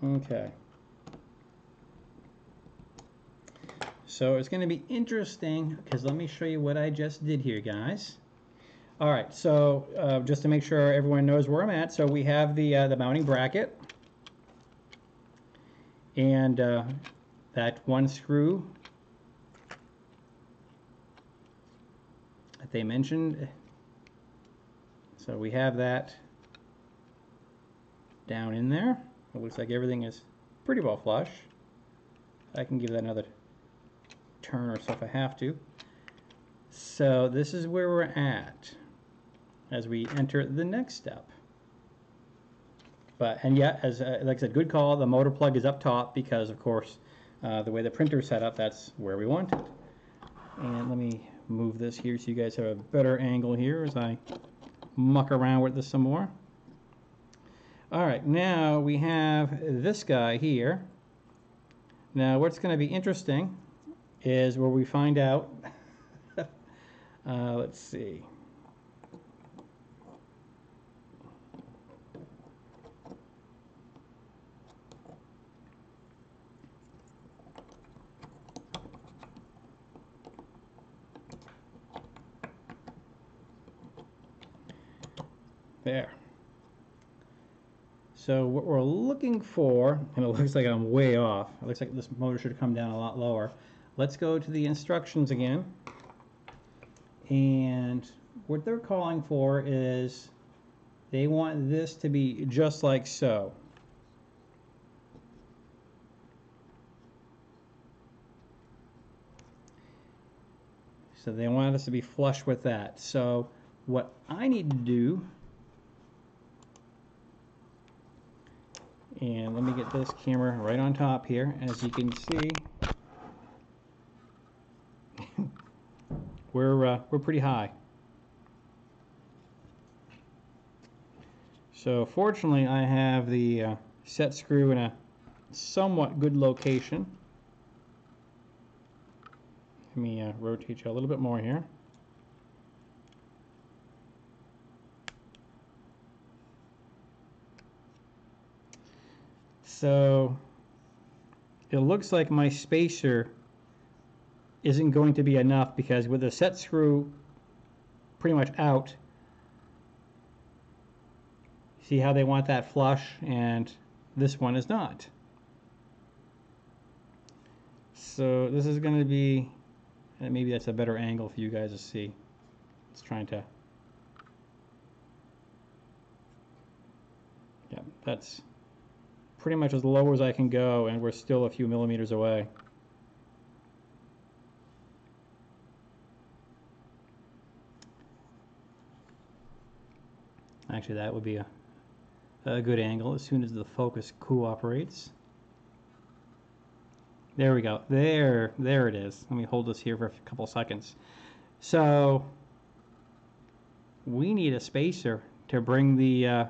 Okay. So it's going to be interesting because let me show you what I just did here, guys. All right, so just to make sure everyone knows where I'm at, so we have the mounting bracket and that one screw that they mentioned. So we have that down in there. It looks like everything is pretty well flush. I can give that another turn or so if I have to. So this is where we're at as we enter the next step. And yeah, as like I said, good call. The motor plug is up top because, of course, the way the printer is set up, that's where we want it. And let me move this here so you guys have a better angle here as I muck around with this some more. All right, now we have this guy here. Now what's going to be interesting is where we find out, let's see. There. So what we're looking for, and it looks like I'm way off. It looks like this motor should come down a lot lower. Let's go to the instructions again. And what they're calling for is they want this to be just like so. So they want us to be flush with that. So what I need to do, and let me get this camera right on top here. As you can see, we're pretty high. So fortunately, I have the set screw in a somewhat good location. Let me rotate you a little bit more here. So it looks like my spacer isn't going to be enough because with the set screw pretty much out, see how they want that flush and this one is not. So this is going to be, and maybe that's a better angle for you guys to see. It's trying to, yeah, that's pretty much as low as I can go, and we're still a few millimeters away. Actually, that would be a good angle as soon as the focus cooperates. There we go. There it is. Let me hold this here for a couple seconds. So we need a spacer to bring the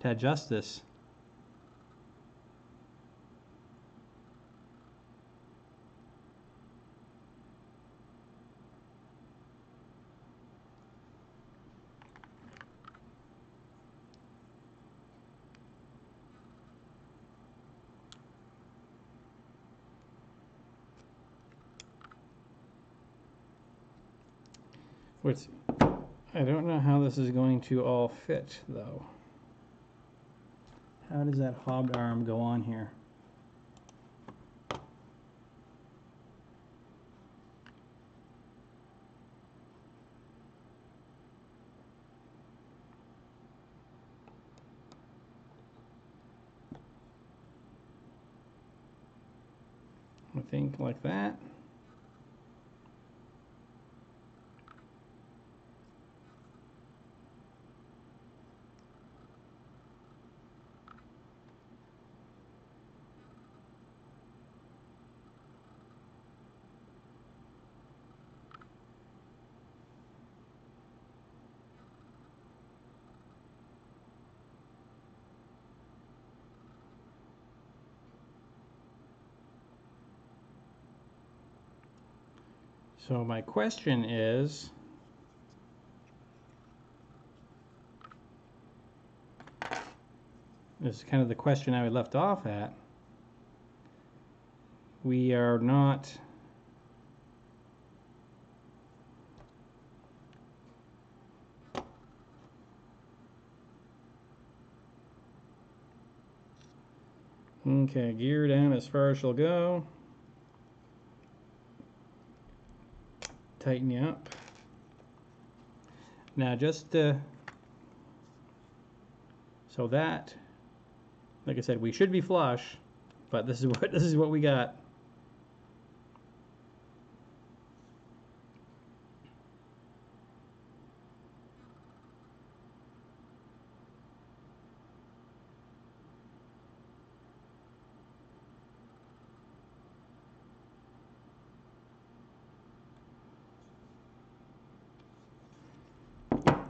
to adjust this. Which I don't know how this is going to all fit though. How does that hobbed arm go on here? I think like that. So my question is, this is kind of the question I left off at. We are not okay, gear down as far as she'll go. Tighten you up. Now just so that, like I said, we should be flush, but this is what we got.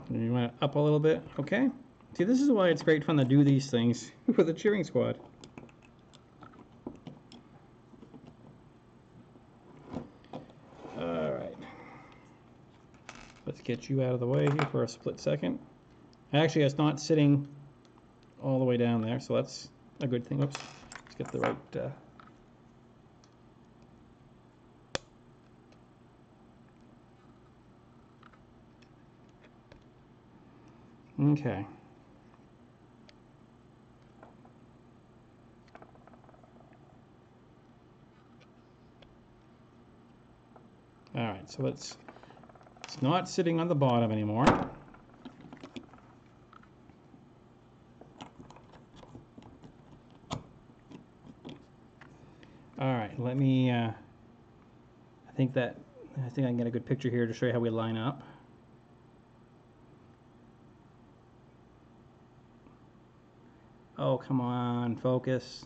You want it up a little bit? Okay. See, this is why it's great fun to do these things with a cheering squad. Alright. Let's get you out of the way here for a split second. Actually, it's not sitting all the way down there, so that's a good thing. Oops. Let's get the right... Okay. All right, so it's not sitting on the bottom anymore. All right, let me, I think I can get a good picture here to show you how we line up. Oh, come on, focus.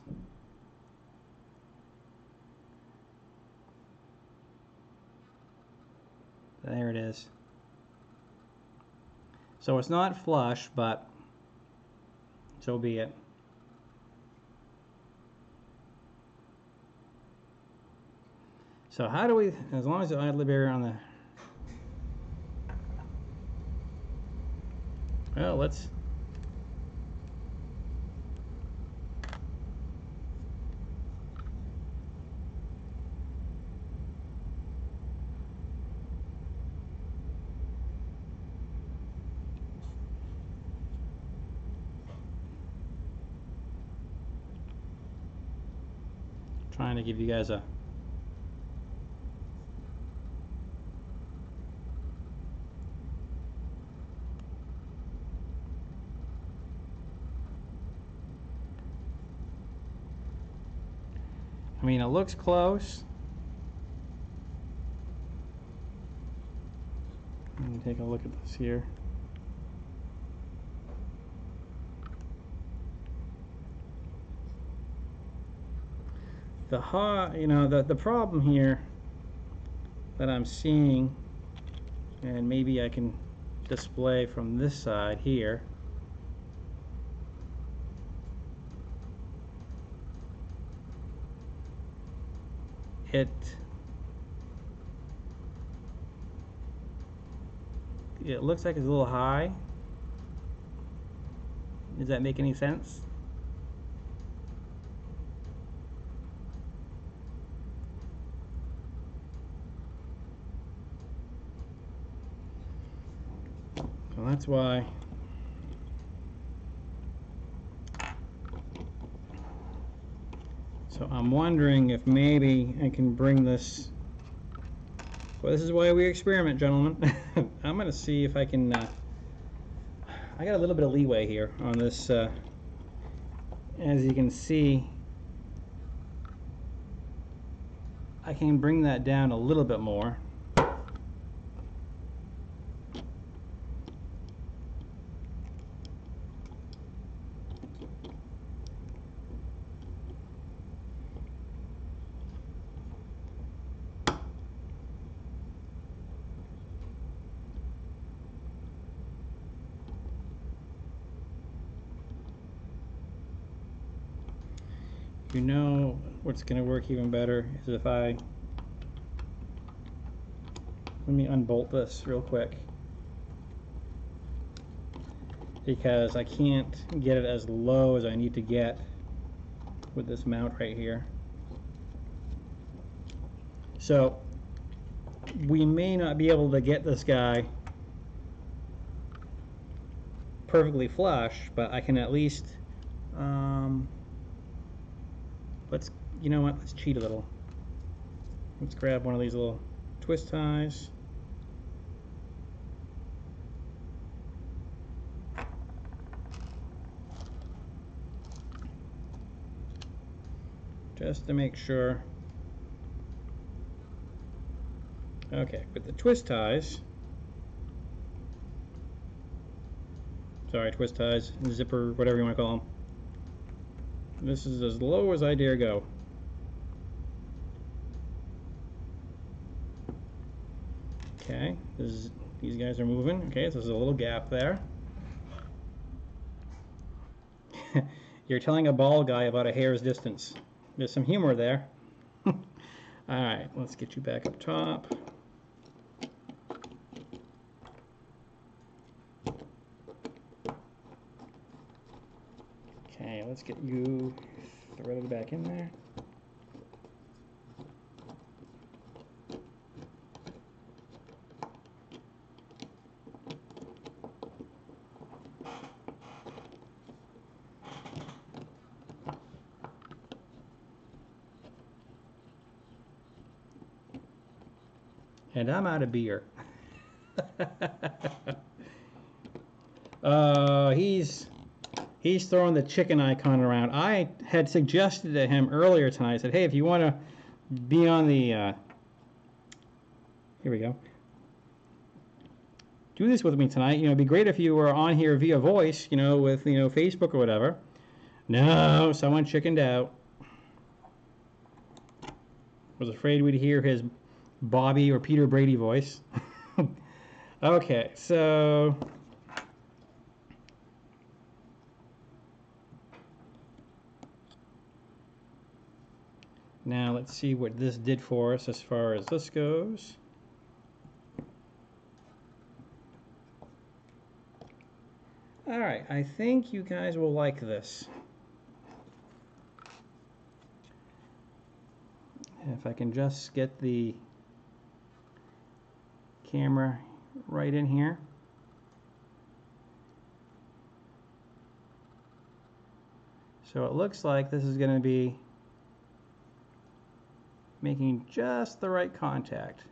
There it is. So it's not flush, but so be it. So how do we, as long as the idler barrier on the, well, let's, trying to give you guys a I mean, it looks close. Let me take a look at this here. The problem here that I'm seeing, and maybe I can display from this side here. It looks like it's a little high. Does that make any sense? So that's why so I'm wondering if maybe I can bring this. Well, this is why we experiment, gentlemen. I'm going to see if I can. I got a little bit of leeway here on this. As you can see, I can bring that down a little bit more. You know what's going to work even better is if let me unbolt this real quick, because I can't get it as low as I need to get with this mount right here. So we may not be able to get this guy perfectly flush, but I can at least you know what, let's cheat a little. Let's grab one of these little twist ties. Just to make sure. Okay, with the twist ties, sorry, twist ties, zipper, whatever you want to call them. This is as low as I dare go. Okay, these guys are moving. Okay, so there's a little gap there. You're telling a ball guy about a hair's distance. There's some humor there. All right, let's get you back up top. Okay, let's get you threaded back in there. And I'm out of beer. He's throwing the chicken icon around. I had suggested to him earlier tonight, I said, hey, if you want to be on the, here we go. Do this with me tonight. You know, it'd be great if you were on here via voice, you know, with, you know, Facebook or whatever. No, someone chickened out. Was afraid we'd hear his Bobby or Peter Brady voice. Okay, so now let's see what this did for us as far as this goes. All right, I think you guys will like this. If I can just get the camera right in here. So it looks like this is going to be making just the right contact.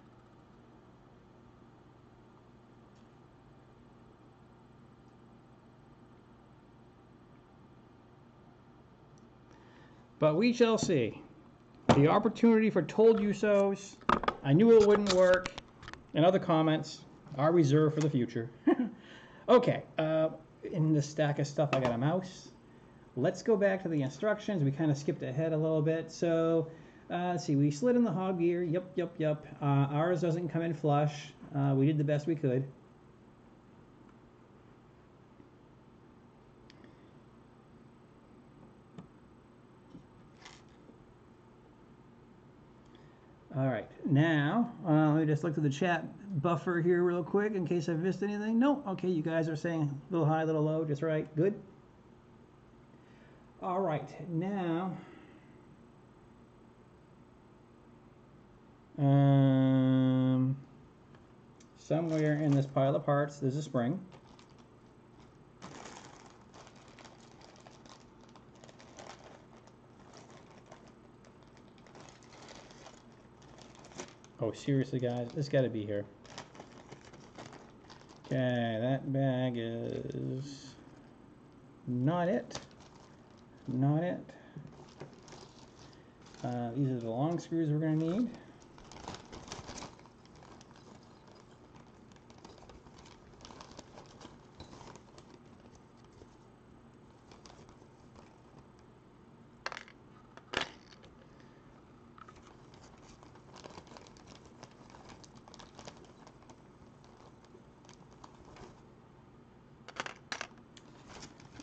But we shall see. The opportunity for told you so's, I knew it wouldn't work, and other comments are reserved for the future. Okay, in this stack of stuff I got a mouse. Let's go back to the instructions. We kind of skipped ahead a little bit. So let's see, we slid in the hog gear. Yep. Ours doesn't come in flush. We did the best we could. All right, now let me just look through the chat buffer here real quick in case I've missed anything. No, okay, you guys are saying a little high, a little low, just right, good. All right, now somewhere in this pile of parts there's a spring. Oh, seriously, guys, it's got to be here. Okay, that bag is not it. Not it. These are the long screws we're going to need.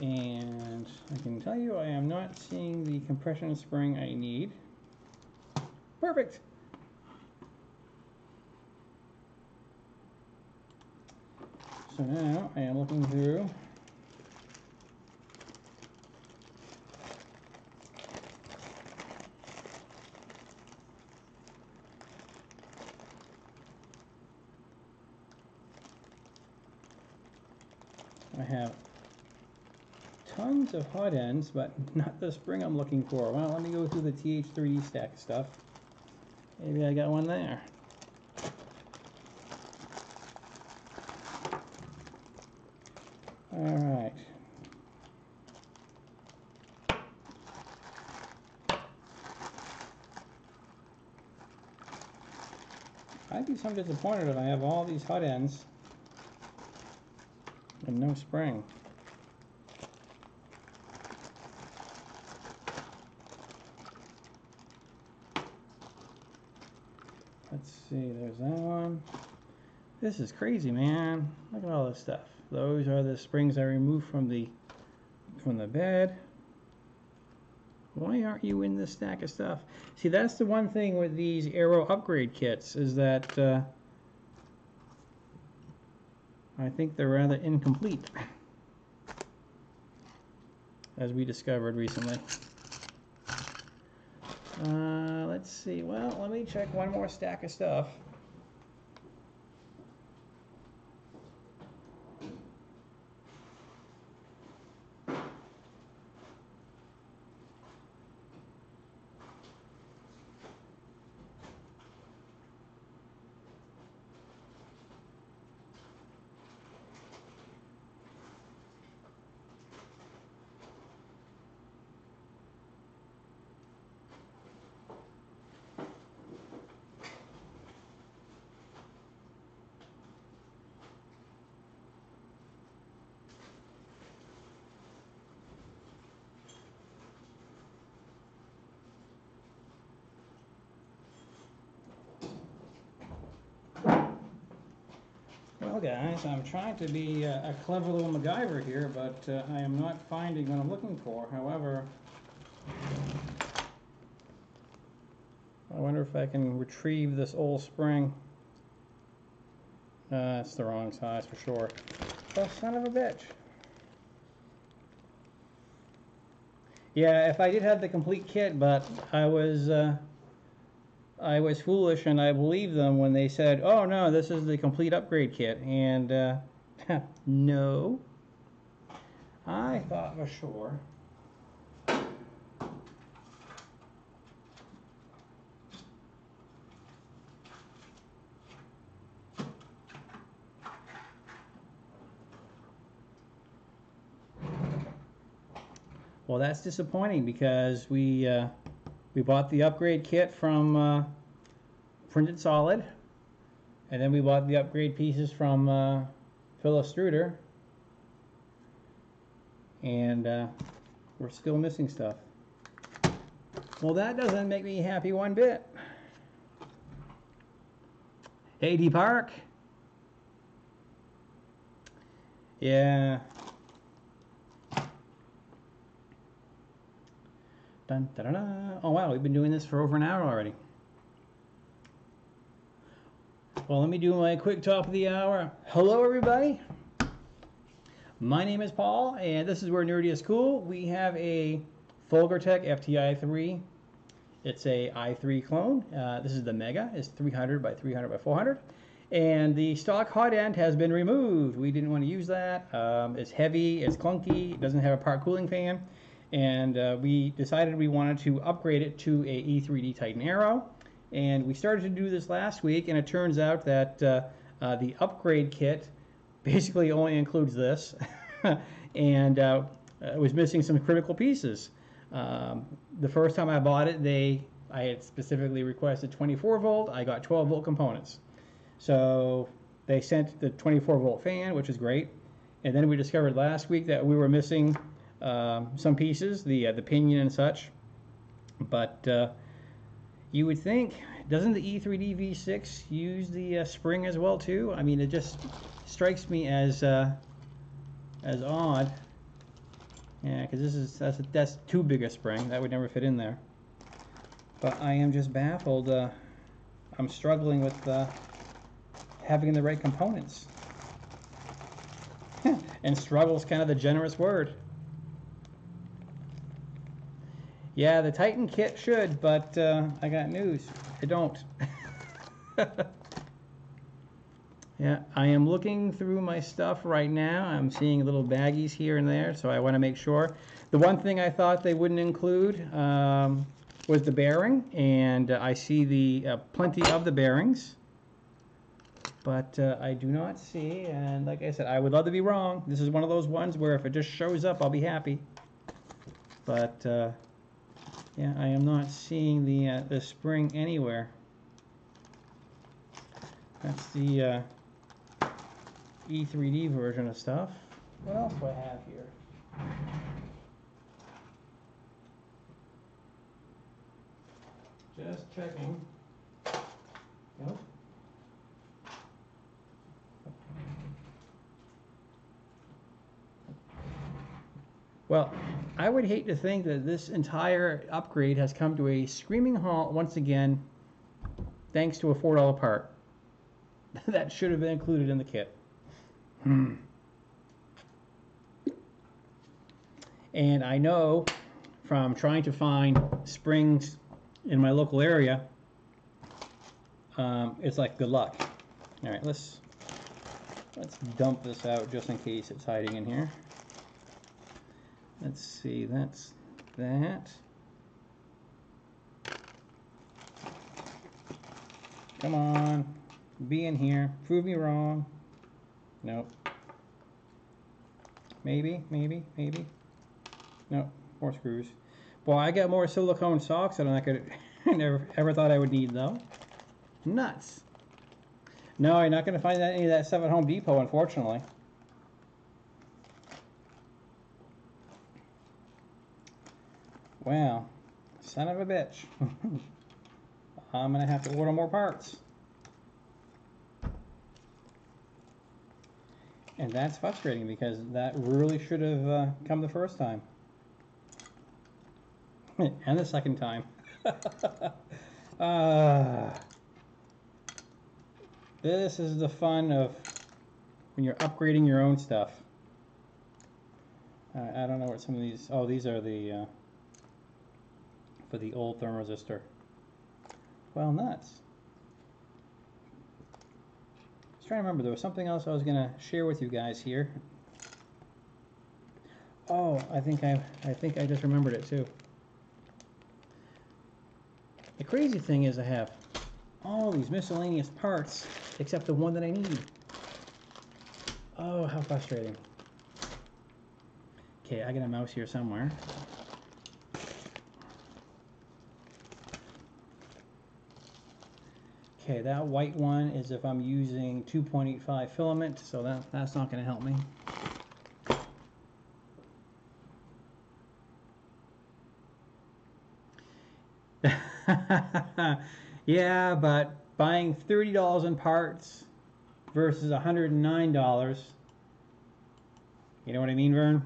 And I can tell you I am not seeing the compression spring I need. Perfect. So now I am looking through I have tons of hot ends, but not the spring I'm looking for. Well, let me go through the TH3D stack of stuff. Maybe I got one there. All right. I'd be so disappointed if I have all these hot ends and no spring. Let's see, there's that one. This is crazy, man. Look at all this stuff. Those are the springs I removed from the bed. Why aren't you in this stack of stuff? See, that's the one thing with these Aero upgrade kits, is that I think they're rather incomplete, as we discovered recently. Let's see. Well, let me check one more stack of stuff. Well, guys, I'm trying to be a clever little MacGyver here, but I am not finding what I'm looking for. However, I wonder if I can retrieve this old spring. It's the wrong size for sure. Oh, son of a bitch. Yeah, if I did have the complete kit, but I was foolish and I believed them when they said, oh no, this is the complete upgrade kit. And no, I thought for sure. Well, that's disappointing because we bought the upgrade kit from Printed Solid, and then we bought the upgrade pieces from FolgerTech, and we're still missing stuff. Well, that doesn't make me happy one bit. Hey, D Park. Yeah. Dun, da, da, da. Oh wow, we've been doing this for over an hour already. Well, let me do my quick top of the hour. Hello everybody. My name is Paul, and this is where Nerdy is Cool. We have a FolgerTech FT-i3. It's a i3 clone. This is the Mega. It's 300 by 300 by 400. And the stock hot end has been removed. We didn't want to use that. It's heavy, it's clunky, it doesn't have a part cooling fan. And we decided we wanted to upgrade it to a E3D Titan Aero. And we started to do this last week, and it turns out that the upgrade kit basically only includes this. And it was missing some critical pieces. The first time I bought it, I had specifically requested 24 volt. I got 12 volt components. So they sent the 24 volt fan, which is great. And then we discovered last week that we were missing some pieces, the pinion and such. But you would think, doesn't the E3D V6 use the spring as well too? I mean, it just strikes me as odd. Yeah, because that's too big a spring. That would never fit in there. But I am just baffled. I'm struggling with having the right components. And struggle is kind of the generous word. Yeah, the Titan kit should, but I got news. I don't. Yeah, I am looking through my stuff right now. I'm seeing little baggies here and there, so I want to make sure. The one thing I thought they wouldn't include was the bearing, and I see the plenty of the bearings, but I do not see, and like I said, I would love to be wrong. This is one of those ones where if it just shows up, I'll be happy. But yeah, I am not seeing the spring anywhere. That's the E3D version of stuff. What else do I have here? Just checking. Nope. Well, I would hate to think that this entire upgrade has come to a screaming halt once again, thanks to a $4 part that should have been included in the kit. And I know from trying to find springs in my local area, it's like good luck. All right, let's dump this out just in case it's hiding in here. Let's see, that's that. Come on, be in here. Prove me wrong. Nope. Maybe. Nope, more screws. Boy, I got more silicone socks than I could never ever thought I would need though. Nuts. No, you're not going to find any of that stuff at Home Depot, unfortunately. Well, son of a bitch. I'm going to have to order more parts. And that's frustrating because that really should have come the first time. And the second time. This is the fun of when you're upgrading your own stuff. I don't know what some of these... Oh, these are the... for the old thermoresistor. Well, nuts. I was trying to remember, there was something else I was going to share with you guys here. Oh, I think I just remembered it too. The crazy thing is I have all these miscellaneous parts except the one that I need. Oh, how frustrating. Okay, I got a mouse here somewhere. Okay, that white one is if I'm using 2.85 filament, so that's not going to help me. Yeah, but buying $30 in parts versus $109. You know what I mean, Vern?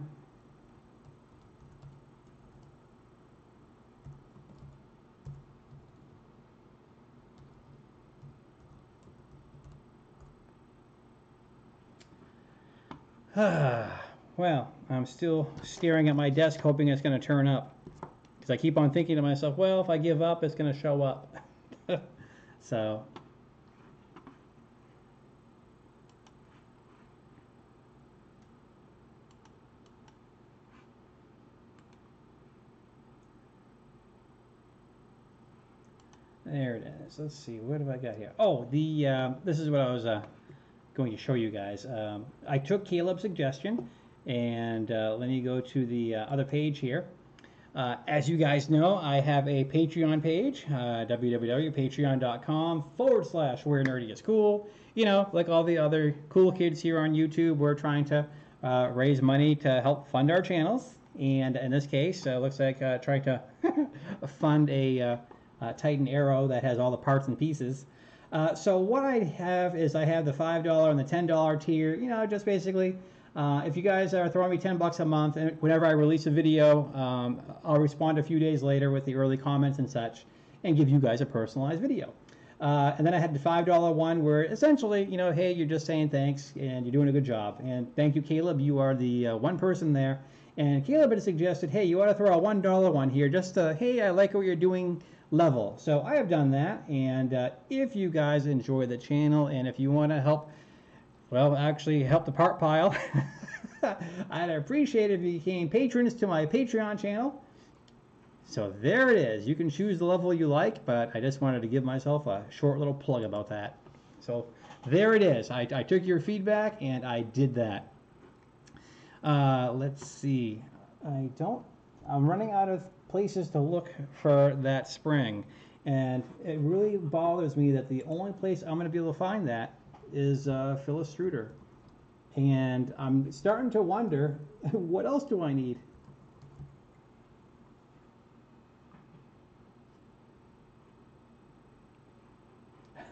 Well, I'm still staring at my desk hoping it's going to turn up. Because I keep on thinking to myself, well, if I give up, it's going to show up. So. There it is. Let's see, what have I got here? Oh, this is what I was going to show you guys. I took Caleb's suggestion, and let me go to the other page here. As you guys know, I have a Patreon page, www.patreon.com/where nerdy gets cool. You know, like all the other cool kids here on YouTube, we're trying to raise money to help fund our channels. And in this case, looks like trying to fund a Titan Aero that has all the parts and pieces. So what I have is I have the $5 and the $10 tier, you know, just basically if you guys are throwing me $10 a month, and whenever I release a video, I'll respond a few days later with the early comments and such and give you guys a personalized video. And then I had the $5 one where essentially, you know, hey, you're just saying thanks and you're doing a good job. And thank you, Caleb. You are the one person there. And Caleb had suggested, hey, you ought to throw a $1 one here just to, hey, I like what you're doing level. So I have done that, and if you guys enjoy the channel and if you want to help, well, actually help the part pile, I'd appreciate it if you became patrons to my Patreon channel. So there it is. You can choose the level you like, but I just wanted to give myself a short little plug about that. So there it is. I took your feedback and I did that. Let's see. I'm running out of places to look for that spring, and it really bothers me that the only place I'm going to be able to find that is Phil Extruder, and I'm starting to wonder what else do I need.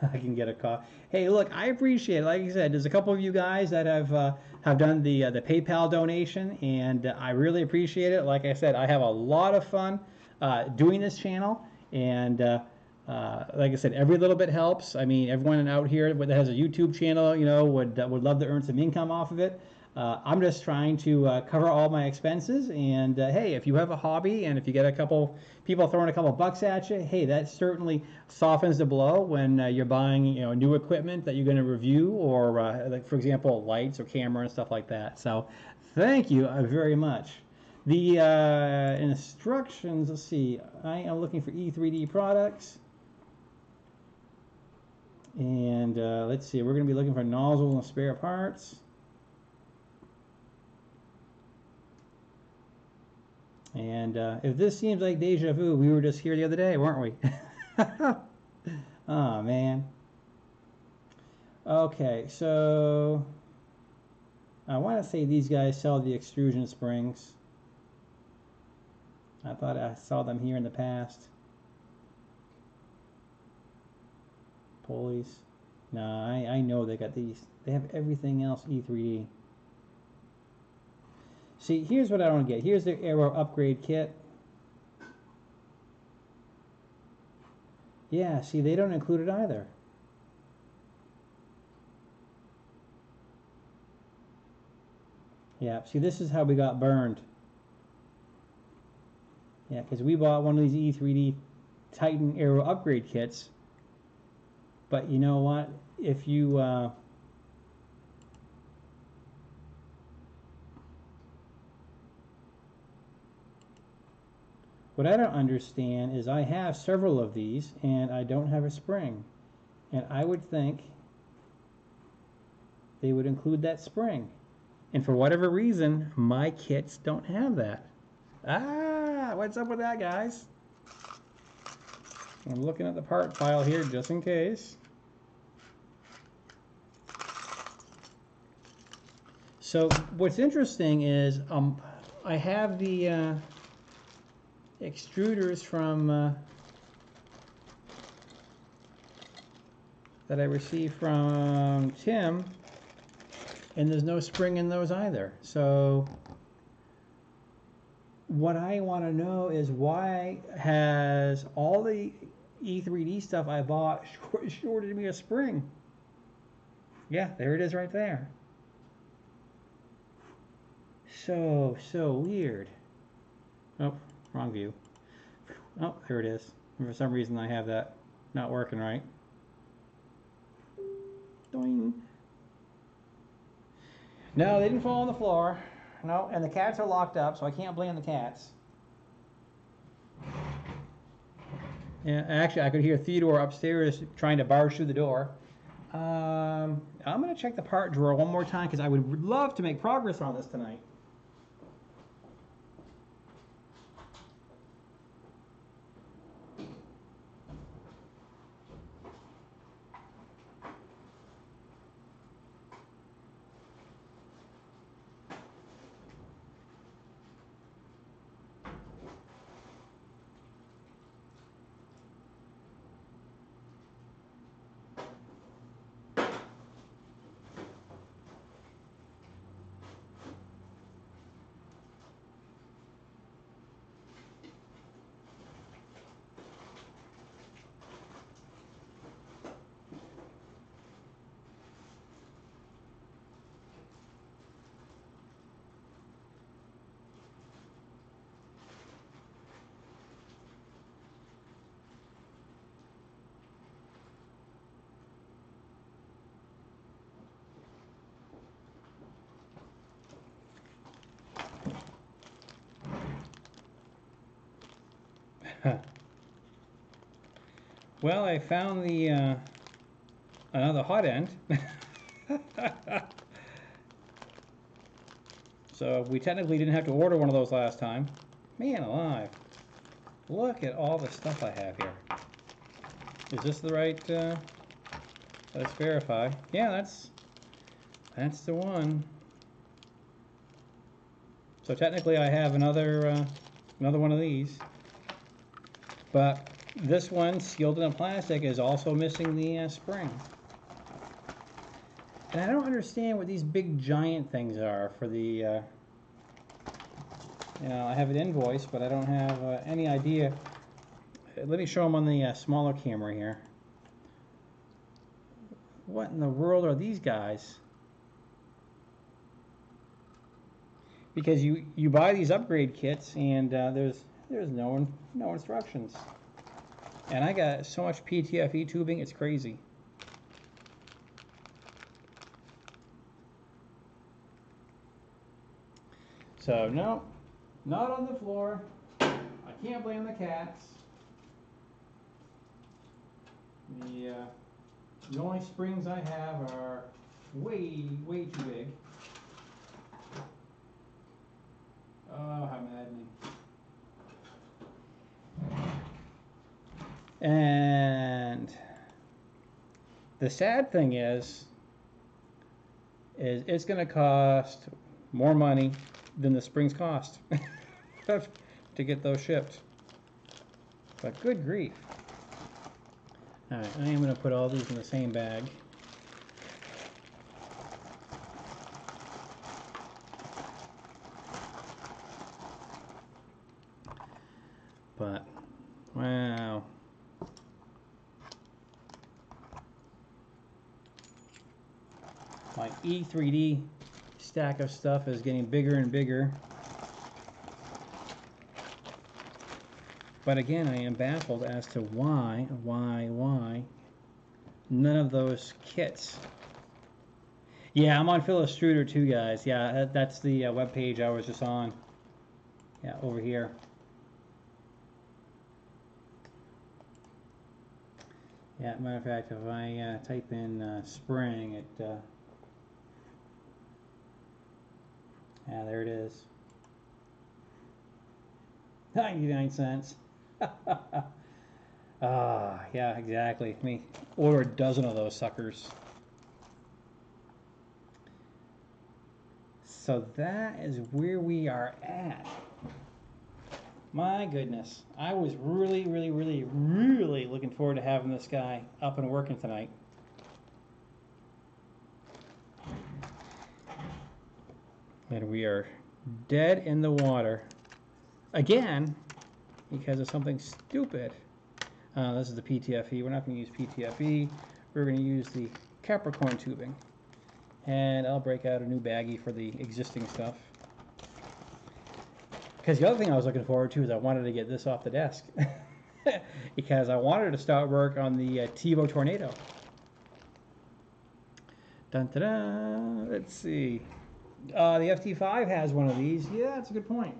I can get a call. Hey, look, I appreciate it. Like I said, there's a couple of you guys that have have done the PayPal donation, and I really appreciate it. Like I said, I have a lot of fun doing this channel, and like I said, every little bit helps. I mean, everyone out here that has a YouTube channel, you know, would love to earn some income off of it. I'm just trying to cover all my expenses, and hey, if you have a hobby and if you get a couple people throwing a couple bucks at you, hey, that certainly softens the blow when you're buying, you know, new equipment that you're going to review, or like, for example, lights or camera and stuff like that. So thank you very much. The instructions, let's see, I am looking for E3D products. And let's see, we're going to be looking for nozzle and spare parts. And if this seems like deja vu, we were just here the other day, weren't we? Oh, man. Okay, so I want to say these guys sell the extrusion springs. I thought I saw them here in the past. Pulleys. No, I know they got these. They have everything else E3D. See, here's what I don't get. Here's their Aero upgrade kit. Yeah, see, they don't include it either. Yeah, see, this is how we got burned. Yeah, because we bought one of these E3D Titan Aero upgrade kits. But you know what? If you what I don't understand is I have several of these and I don't have a spring. And I would think they would include that spring. And for whatever reason, my kits don't have that. Ah, what's up with that, guys? I'm looking at the part file here just in case. So what's interesting is I have the extruders from that I received from Tim, and there's no spring in those either. So what I want to know is, why has all the E3D stuff I bought shorted me a spring? Yeah, there it is right there. So weird. Oh, wrong view. Oh, there it is. For some reason I have that not working right. Doing. No, they didn't fall on the floor. No, and the cats are locked up, so I can't blame the cats. Yeah, actually, I could hear Theodore upstairs trying to barge through the door. I'm going to check the part drawer one more time because I would love to make progress on this tonight. Well, I found the another hot end. So we technically didn't have to order one of those last time. Man alive. Look at all the stuff I have here. Is this the right, let's verify. Yeah, that's the one. So technically I have another one of these. But this one, sealed in plastic, is also missing the spring. And I don't understand what these big giant things are for the, you know, I have an invoice, but I don't have any idea. Let me show them on the smaller camera here. What in the world are these guys? Because you buy these upgrade kits and there's no instructions. And I got so much PTFE tubing, it's crazy. So no, not on the floor. I can't blame the cats. The only springs I have are way too big. Oh, how maddening. And the sad thing is it's going to cost more money than the springs cost to get those shipped. But good grief. All right, I am going to put all these in the same bag. But, wow. My E3D stack of stuff is getting bigger and bigger. But again, I am baffled as to why none of those kits. Yeah, I'm on FolgerTech too, guys. Yeah, that's the web page I was just on. Yeah, over here. Yeah, matter of fact, if I type in spring, it yeah, there it is. 99 cents. Yeah, exactly. Let me order a dozen of those suckers. So that is where we are at. My goodness. I was really looking forward to having this guy up and working tonight. And we are dead in the water again because of something stupid. This is the PTFE. We're not going to use PTFE. We're going to use the Capricorn tubing. And I'll break out a new baggie for the existing stuff. Because the other thing I was looking forward to is I wanted to get this off the desk. Because I wanted to start work on the TiVo Tornado. Dun-da-da. Let's see. The FT5 has one of these. Yeah, that's a good point.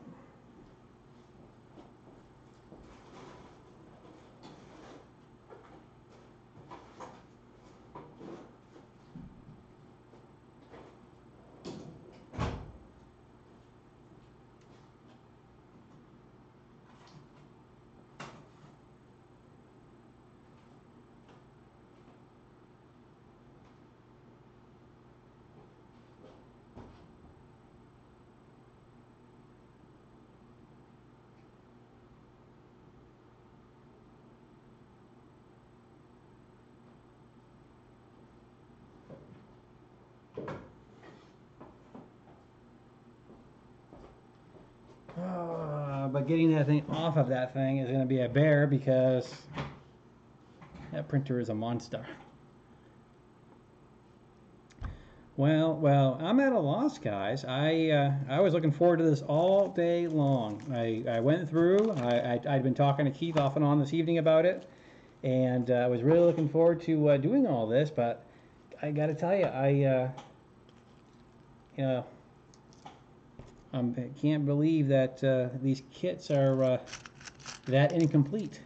But getting that thing off of that thing is going to be a bear because that printer is a monster. Well, I'm at a loss, guys. I was looking forward to this all day long. I went through. I'd been talking to Keith off and on this evening about it, and I was really looking forward to doing all this. But I got to tell you, you know, I can't believe that these kits are that incomplete.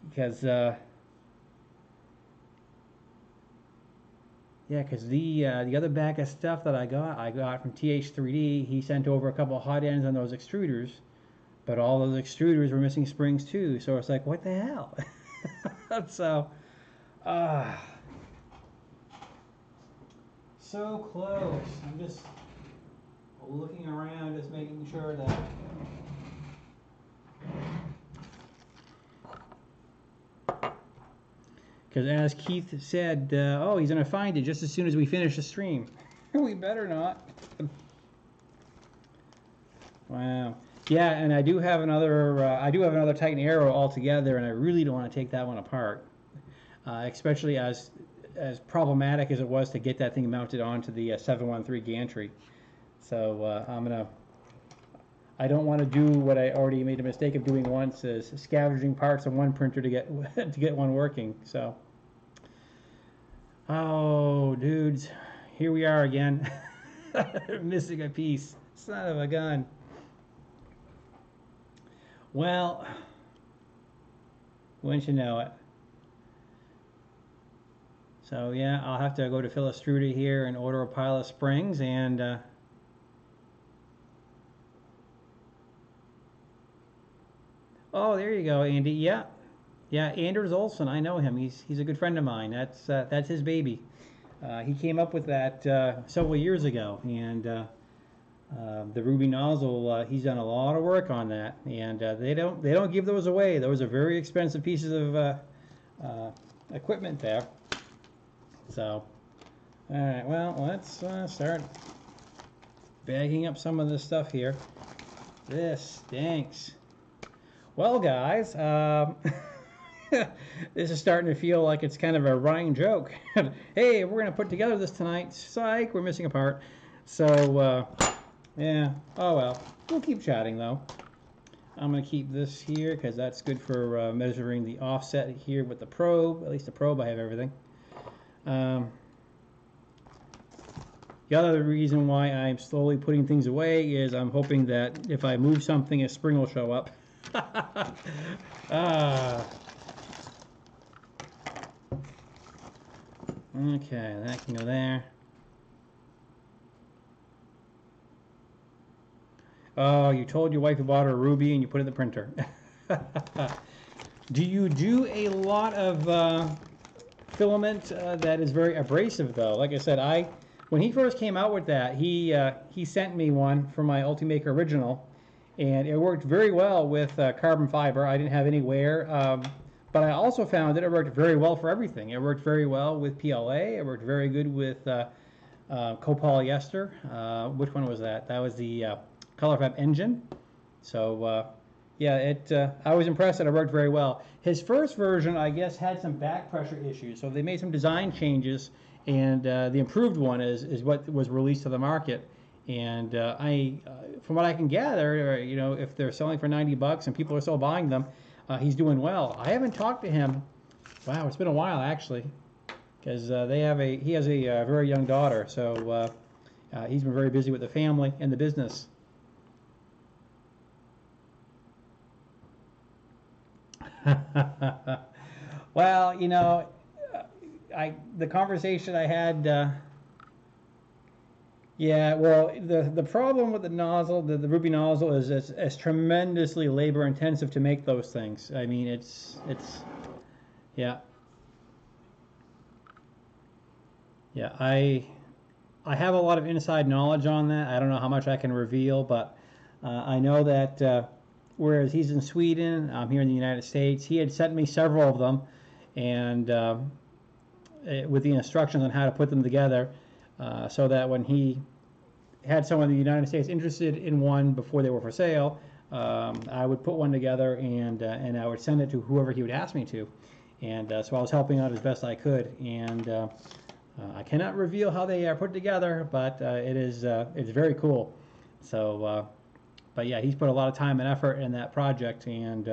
Because yeah, because the other bag of stuff that I got from TH3D. He sent over a couple of hot ends on those extruders, but all those extruders were missing springs too. So it's like, what the hell? So, so close. I'm just looking around, just making sure that Because as Keith said, oh, he's going to find it just as soon as we finish the stream. We better not. Wow. Yeah, and I do have another Titan Aero altogether, and I really don't want to take that one apart, especially as problematic as it was to get that thing mounted onto the 713 gantry. So I don't want to do what I already made a mistake of doing once, is scavenging parts on one printer to get to get one working. So, oh, dudes, here we are again, missing a piece. Son of a gun. Well, wouldn't you know it? So yeah, I'll have to go to FolgerTech here and order a pile of springs and. Oh, there you go, Andy. Yeah, yeah. Anders Olsen, I know him. He's a good friend of mine. That's his baby. He came up with that several years ago, and the ruby nozzle. He's done a lot of work on that, and they don't give those away. Those are very expensive pieces of equipment there. So, all right. Well, let's start bagging up some of this stuff here. This stinks. Well, guys, this is starting to feel like it's kind of a running joke. Hey, we're going to put together this tonight. Psych, we're missing a part. So, yeah, oh well. We'll keep chatting, though. I'm going to keep this here because that's good for measuring the offset here with the probe. At least the probe, I have everything. The other reason why I'm slowly putting things away is I'm hoping that if I move something, a spring will show up. Okay, that can go there. Oh, you told your wife you bought her a ruby and you put it in the printer. Do you do a lot of filament that is very abrasive, though? Like I said, when he first came out with that, he sent me one for my Ultimaker original. And it worked very well with carbon fiber. I didn't have any wear, but I also found that it worked very well for everything. It worked very well with PLA. It worked very good with copolyester. Which one was that? That was the ColorFab engine. So yeah, I was impressed that it worked very well. His first version, I guess, had some back pressure issues, so they made some design changes, and the improved one is what was released to the market. And from what I can gather, you know, if they're selling for $90 and people are still buying them, he's doing well. I haven't talked to him. Wow, it's been a while actually, because he has a very young daughter, so he's been very busy with the family and the business. Well, you know, the conversation I had. Yeah, well, the problem with the nozzle, the ruby nozzle, is it's tremendously labor intensive to make those things. I mean, yeah. Yeah, I have a lot of inside knowledge on that. I don't know how much I can reveal, but I know that whereas he's in Sweden, I'm here in the United States, he had sent me several of them, and with the instructions on how to put them together. So that when he had someone in the United States interested in one before they were for sale, I would put one together and I would send it to whoever he would ask me to. And so I was helping out as best I could. And I cannot reveal how they are put together, but it's very cool. So, but yeah, he's put a lot of time and effort in that project. And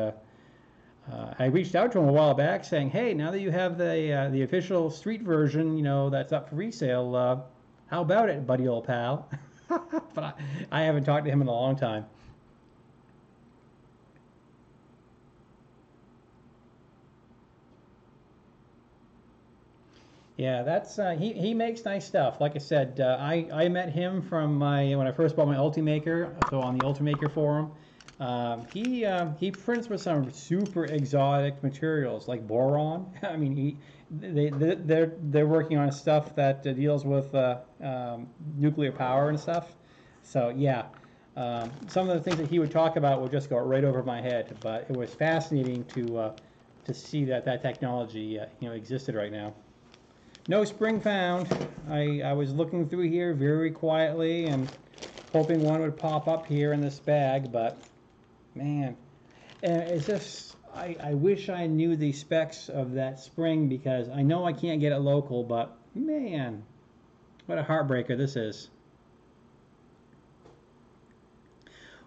I reached out to him a while back saying, hey, now that you have the official street version, you know, that's up for resale, how about it, buddy old pal? But I haven't talked to him in a long time. Yeah, that's he makes nice stuff. Like I said, I met him from when I first bought my Ultimaker, so on the Ultimaker forum. He prints with some super exotic materials like boron. I mean, they're working on stuff that deals with nuclear power and stuff. So yeah, some of the things that he would talk about would just go right over my head. But it was fascinating to to see that that technology existed right now. No spring found. I was looking through here very quietly and hoping one would pop up here in this bag, but man, and it's just I wish I knew the specs of that spring, because I know I can't get it local, but man, what a heartbreaker this is.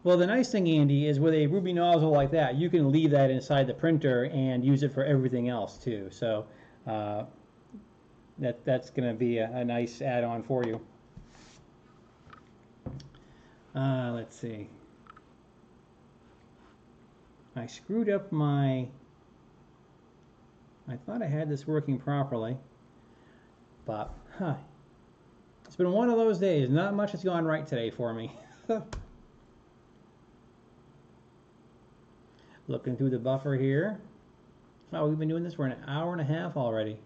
Well, the nice thing, Andy, is with a ruby nozzle like that, you can leave that inside the printer and use it for everything else too. So that's going to be a nice add-on for you. Let's see. I screwed up my... I thought I had this working properly, but it's been one of those days. Not much has gone right today for me. Looking through the buffer here. Oh, we've been doing this for an hour and a half already.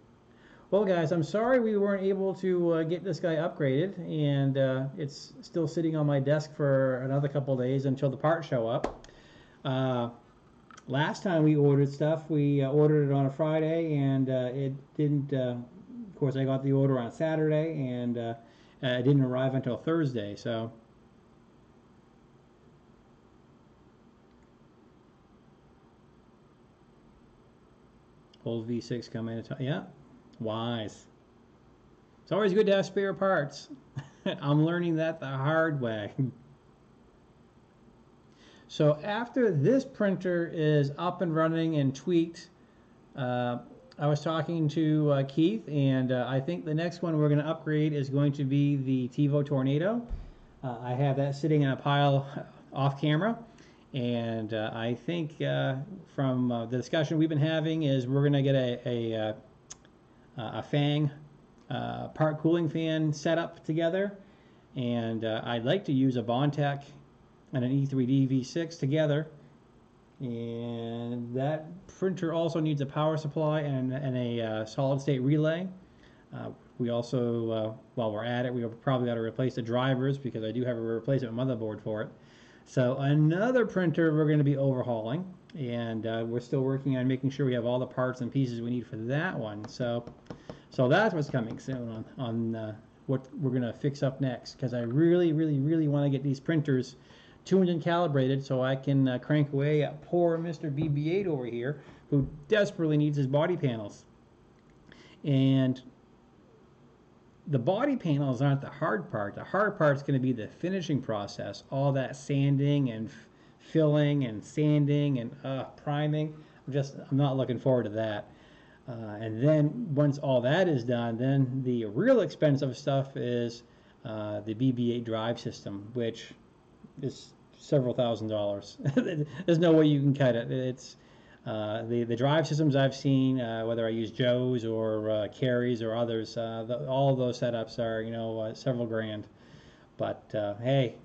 Well, guys, I'm sorry we weren't able to get this guy upgraded, and it's still sitting on my desk for another couple of days until the parts show up. Last time we ordered stuff, we ordered it on a Friday, and it didn't, of course, I got the order on Saturday, and it didn't arrive until Thursday, so... Old V6 coming in. Yeah, wise. It's always good to have spare parts. I'm learning that the hard way. So after this printer is up and running and tweaked, I was talking to Keith, and I think the next one we're going to upgrade is going to be the TiVo Tornado. I have that sitting in a pile off camera. And I think from the discussion we've been having is we're going to get a Fang part cooling fan setup together, and I'd like to use a Bondtech and an E3D V6 together. And that printer also needs a power supply and a solid state relay. We also, while we're at it, we probably got to replace the drivers, because I do have a replacement motherboard for it. So another printer we're going to be overhauling, and we're still working on making sure we have all the parts and pieces we need for that one. So that's what's coming soon on what we're going to fix up next, because I really want to get these printers tuned and calibrated so I can crank away at poor Mr. BB-8 over here, who desperately needs his body panels. And the body panels aren't the hard part. The hard part is going to be the finishing process. All that sanding and filling and sanding and priming. I'm not looking forward to that. And then once all that is done, then the real expensive stuff is the BB-8 drive system, which is several $1,000s. There's no way you can cut it. It's the drive systems I've seen, whether I use Joe's or Carrie's or others, all of those setups are, several grand. But hey,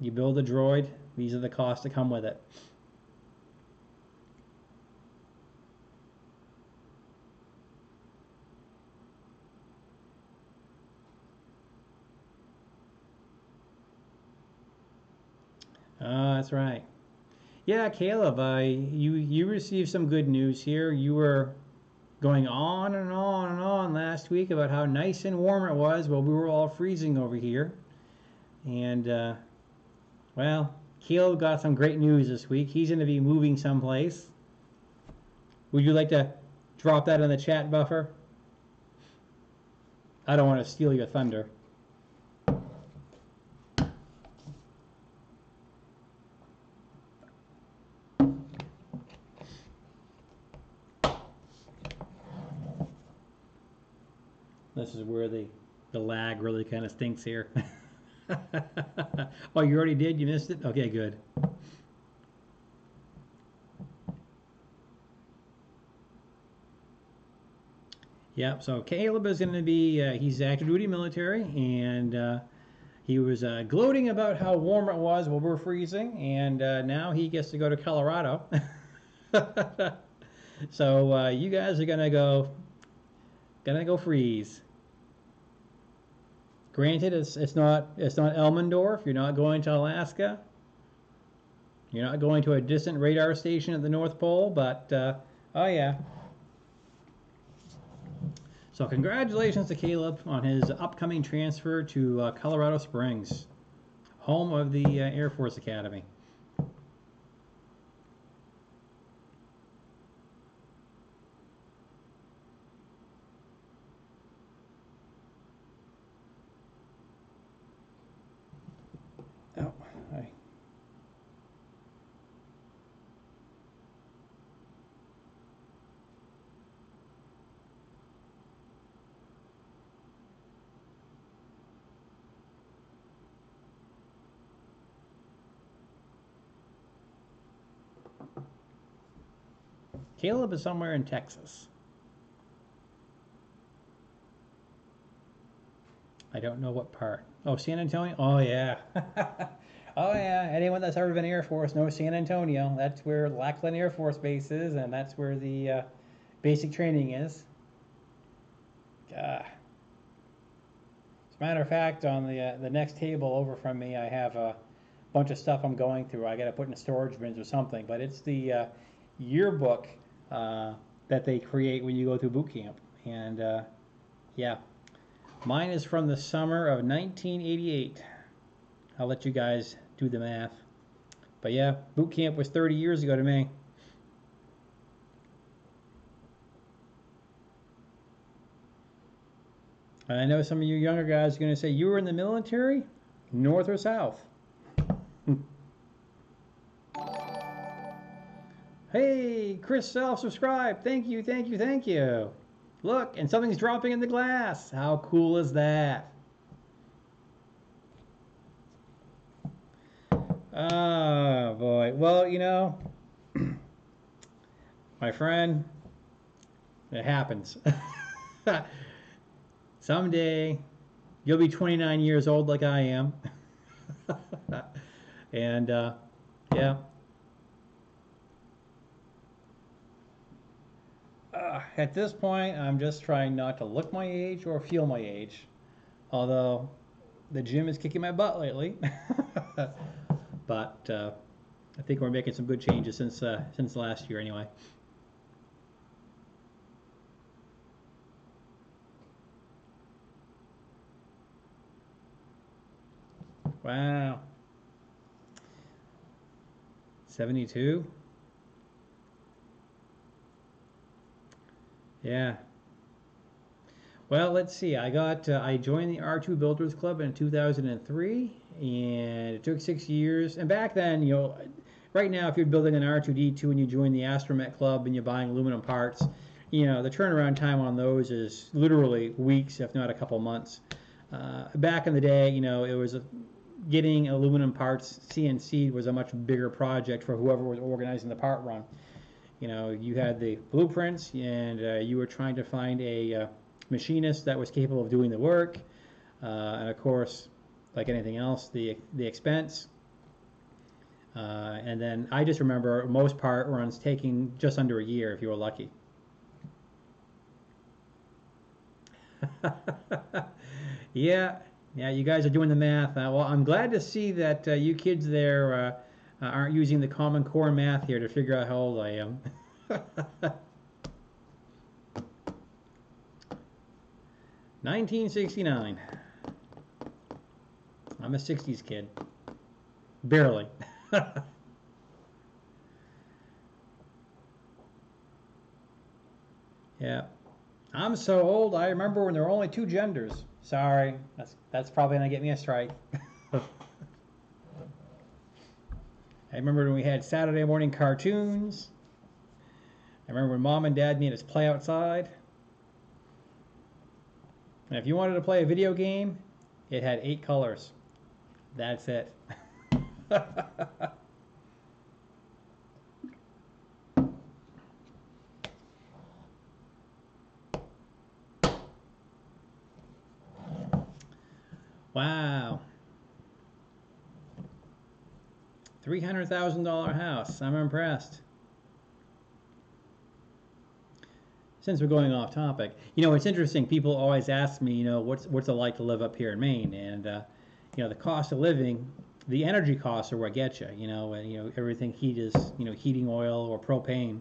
you build a droid, these are the costs that come with it. That's right. Yeah, Caleb, you received some good news here. You were going on and on and on last week about how nice and warm it was while we were all freezing over here. And, well, Caleb got some great news this week. He's going to be moving someplace. Would you like to drop that in the chat buffer? I don't want to steal your thunder. This is where the lag really kind of stinks here. Oh, you already did? You missed it? Okay, good. Yep, so Caleb is going to be, he's active duty military, and he was gloating about how warm it was while we're freezing, and now he gets to go to Colorado. So you guys are going to go freeze. Granted, it's not Elmendorf. You're not going to Alaska. You're not going to a distant radar station at the North Pole, but Oh yeah. So congratulations to Caleb on his upcoming transfer to Colorado Springs, home of the Air Force Academy. Oh, hi. Caleb is somewhere in Texas. I don't know what part. Oh, San Antonio? Oh, yeah. Oh, yeah. Anyone that's ever been Air Force knows San Antonio. That's where Lackland Air Force Base is, and that's where the basic training is. As a matter of fact, on the next table over from me, I have a bunch of stuff I'm going through. I got to put in storage bins or something, but it's the yearbook that they create when you go through boot camp. And yeah, mine is from the summer of 1988. I'll let you guys do the math. But yeah, boot camp was 30 years ago to me. And I know some of you younger guys are going to say, you were in the military, North or South? Hey, Chris self-subscribed. Thank you, thank you, thank you. Look, and something's dropping in the glass. How cool is that? Oh, boy. Well, you know, my friend, it happens. Someday, you'll be 29 years old like I am. And, yeah. At this point, I'm just trying not to look my age or feel my age. Although, the gym is kicking my butt lately. But I think we're making some good changes since last year anyway. Wow. 72? Yeah. Well, let's see. I joined the R2 Builders Club in 2003, and it took 6 years. And back then, you know, right now, if you're building an R2D2 and you join the Astromet Club and you're buying aluminum parts, you know, the turnaround time on those is literally weeks, if not a couple months. Back in the day, you know, it was getting aluminum parts CNC'd was a much bigger project for whoever was organizing the part run. You know, you had the blueprints, and you were trying to find a machinist that was capable of doing the work, and of course, like anything else, the expense. And then I just remember most part runs taking just under a year if you were lucky. Yeah, you guys are doing the math. Well, I'm glad to see that you kids there aren't using the Common Core math here to figure out how old I am. 1969. I'm a 60s kid. Barely. Yeah. I'm so old, I remember when there were only two genders. Sorry, that's probably gonna get me a strike. I remember when we had Saturday morning cartoons. I remember when Mom and Dad made us play outside. And if you wanted to play a video game, it had 8 colors. That's it. Wow. $300,000 house. I'm impressed. Since we're going off topic, you know, it's interesting. People always ask me, you know, what's it like to live up here in Maine? And you know, the cost of living, the energy costs are what get you. You know, and you know everything heat is, you know, heating oil or propane.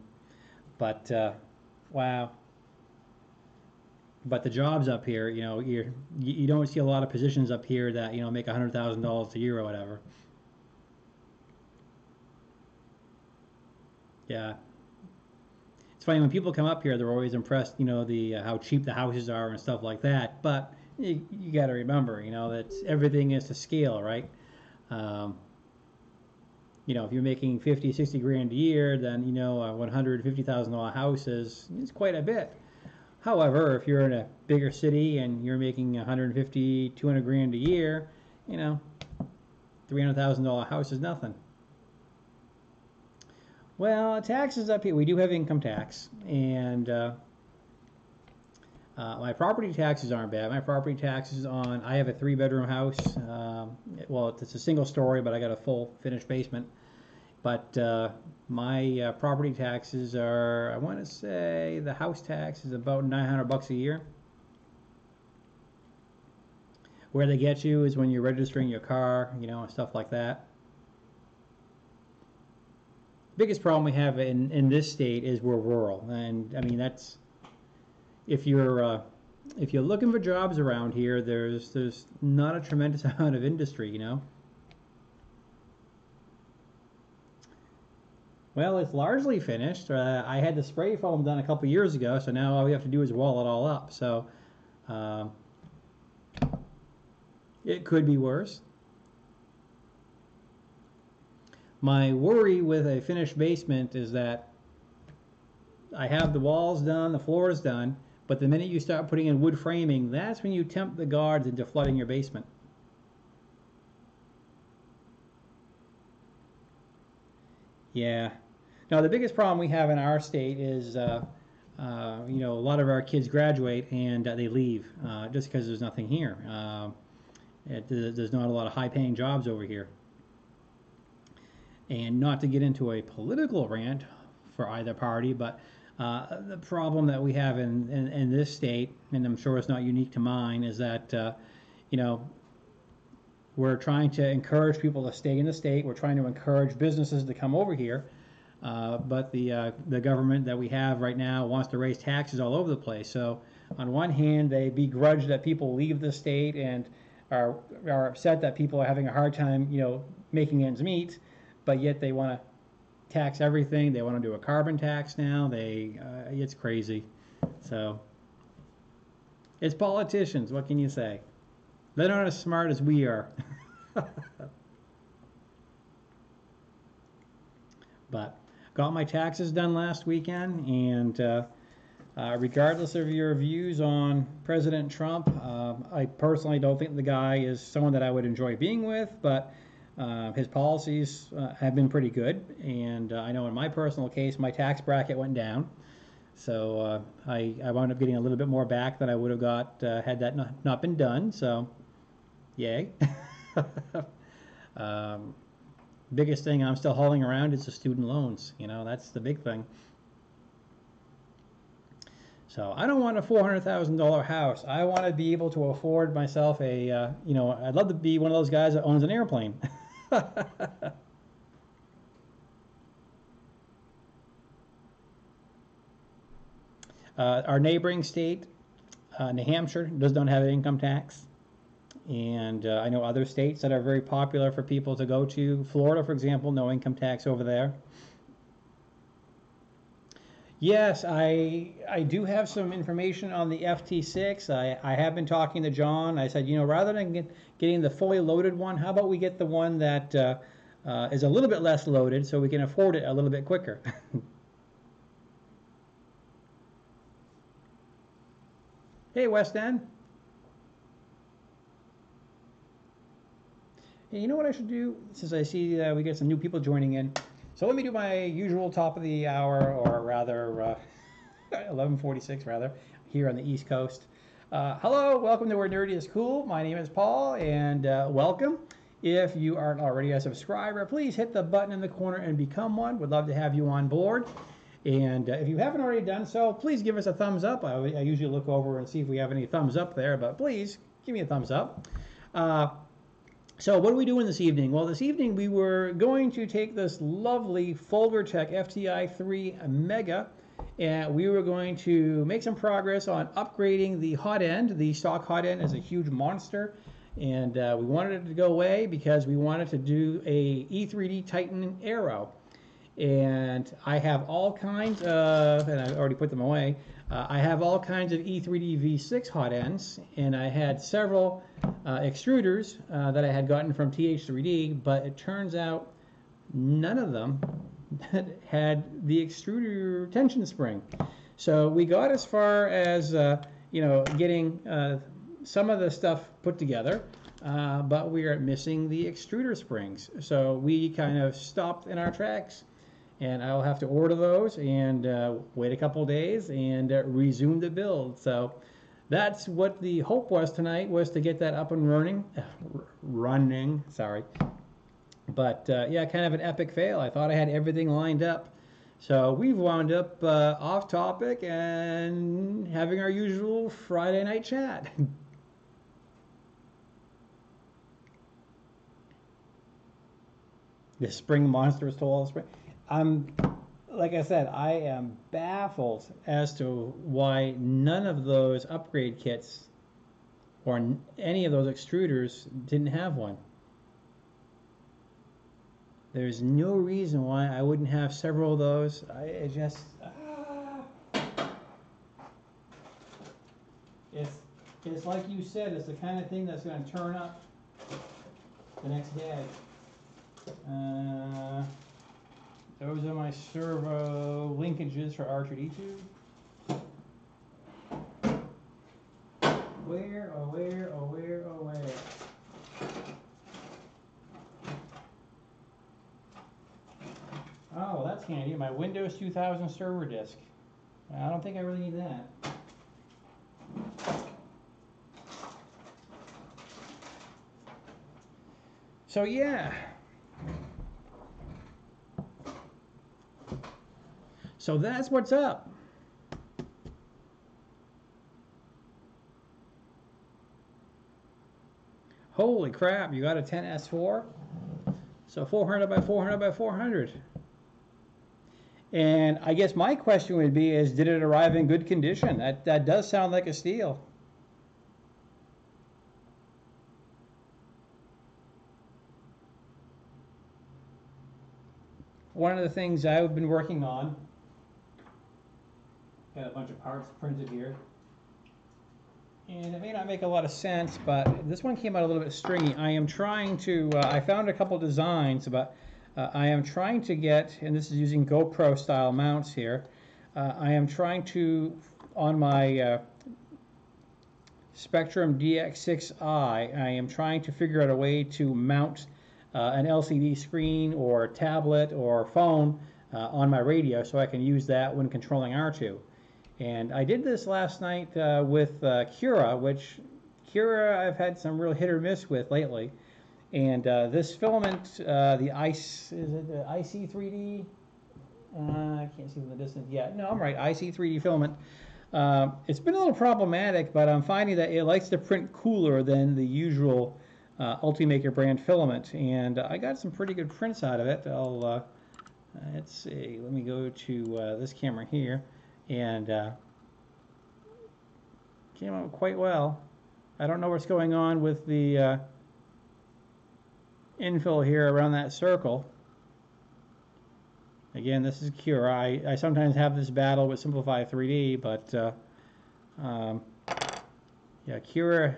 But wow. But the jobs up here, you don't see a lot of positions up here that make $100,000 a year or whatever. Yeah, it's funny when people come up here, they're always impressed, the how cheap the houses are and stuff like that. But you got to remember, that everything is to scale, right? If you're making 50, 60 grand a year, then a $150,000 house is quite a bit. However, if you're in a bigger city and you're making 150, 200 grand a year, $300,000 house is nothing. Well, taxes up here, we do have income tax, and my property taxes aren't bad. My property taxes I have a 3-bedroom house. Well, it's a single story, but I got a full finished basement. But my property taxes are, I want to say the house tax is about $900 a year. Where they get you is when you're registering your car, and stuff like that. Biggest problem we have in this state is we're rural, and I mean that's if you're looking for jobs around here, there's not a tremendous amount of industry, Well, it's largely finished. I had the spray foam done a couple years ago, so now all we have to do is wall it all up. So it could be worse. My worry with a finished basement is that I have the walls done, the floors done, but the minute you start putting in wood framing, that's when you tempt the gods into flooding your basement. Yeah. Now, the biggest problem we have in our state is, a lot of our kids graduate and they leave just because there's nothing here. There's not a lot of high-paying jobs over here. And not to get into a political rant for either party, but the problem that we have in this state, and I'm sure it's not unique to mine, is that, we're trying to encourage people to stay in the state. We're trying to encourage businesses to come over here. But the government that we have right now wants to raise taxes all over the place. So on one hand, they begrudge that people leave the state and are upset that people are having a hard time, making ends meet. But yet they want to tax everything. They want to do a carbon tax now. It's crazy. So it's politicians. What can you say? They're not as smart as we are. But got my taxes done last weekend, and regardless of your views on President Trump, I personally don't think the guy is someone that I would enjoy being with, but his policies have been pretty good, and I know in my personal case, my tax bracket went down, so I wound up getting a little bit more back than I would have got had that not been done, so yay. Biggest thing I'm still hauling around is the student loans, that's the big thing. So I don't want a $400,000 house. I want to be able to afford myself I'd love to be one of those guys that owns an airplane. Our neighboring state, New Hampshire, don't have an income tax. And I know other states that are very popular for people to go to. Florida, for example, no income tax over there. Yes, I do have some information on the FT6. I have been talking to John. I said, rather than getting the fully loaded one, how about we get the one that is a little bit less loaded so we can afford it a little bit quicker. Hey, West End. Hey, you know what I should do? Since I see we get some new people joining in. So let me do my usual top of the hour, or rather 11:46 rather, here on the East Coast. Hello, welcome to Where Nerdy is Cool. My name is Paul, and welcome. If you aren't already a subscriber, please hit the button in the corner and become one. Would love to have you on board. And if you haven't already done so, please give us a thumbs up. I usually look over and see if we have any thumbs up there, but please give me a thumbs up. So what are we doing this evening? Well, this evening we were going to take this lovely FolgerTech FT-i3 Mega and we were going to make some progress on upgrading the hot end. The stock hot end is a huge monster, and we wanted it to go away because we wanted to do a E3D Titan Aero. And I have all kinds of, and I already put them away, I have all kinds of E3D V6 hot ends, and I had several extruders that I had gotten from TH3D, but it turns out none of them had the extruder tension spring. So we got as far as getting some of the stuff put together, but we are missing the extruder springs. So we kind of stopped in our tracks, and I'll have to order those and wait a couple days and resume the build. So that's what the hope was tonight, was to get that up and running. Sorry. But yeah, kind of an epic fail. I thought I had everything lined up. So we've wound up off topic and having our usual Friday night chat. The spring monster stole all the spring. Like I said, I am baffled as to why none of those upgrade kits or any of those extruders didn't have one. There's no reason why I wouldn't have several of those. It's like you said, it's the kind of thing that's going to turn up the next day. Those are my servo linkages for R2D2. Where, oh where, oh where, oh where? Oh, that's handy. My Windows 2000 server disk. I don't think I really need that. So yeah. So that's what's up. Holy crap, you got a 10S4? So 400 by 400 by 400. And I guess my question would be is, did it arrive in good condition? That does sound like a steal. One of the things I've been working on, got a bunch of parts printed here, and it may not make a lot of sense, but this one came out a little bit stringy. I am trying to, I found a couple designs, but I am trying to get, and this is using GoPro style mounts here, I am trying to, on my Spectrum DX6i, I am trying to figure out a way to mount an LCD screen or tablet or phone on my radio so I can use that when controlling R2. And I did this last night with Cura, which Cura I've had some real hit or miss with lately. And this filament, the IC3D, I can't see from the distance yet. No, I'm right, IC3D filament. It's been a little problematic, but I'm finding that it likes to print cooler than the usual Ultimaker brand filament. And I got some pretty good prints out of it. I'll, let's see, let me go to this camera here. And came out quite well. I don't know what's going on with the infill here around that circle. Again, this is Cura. I sometimes have this battle with Simplify 3D, but yeah, Cura.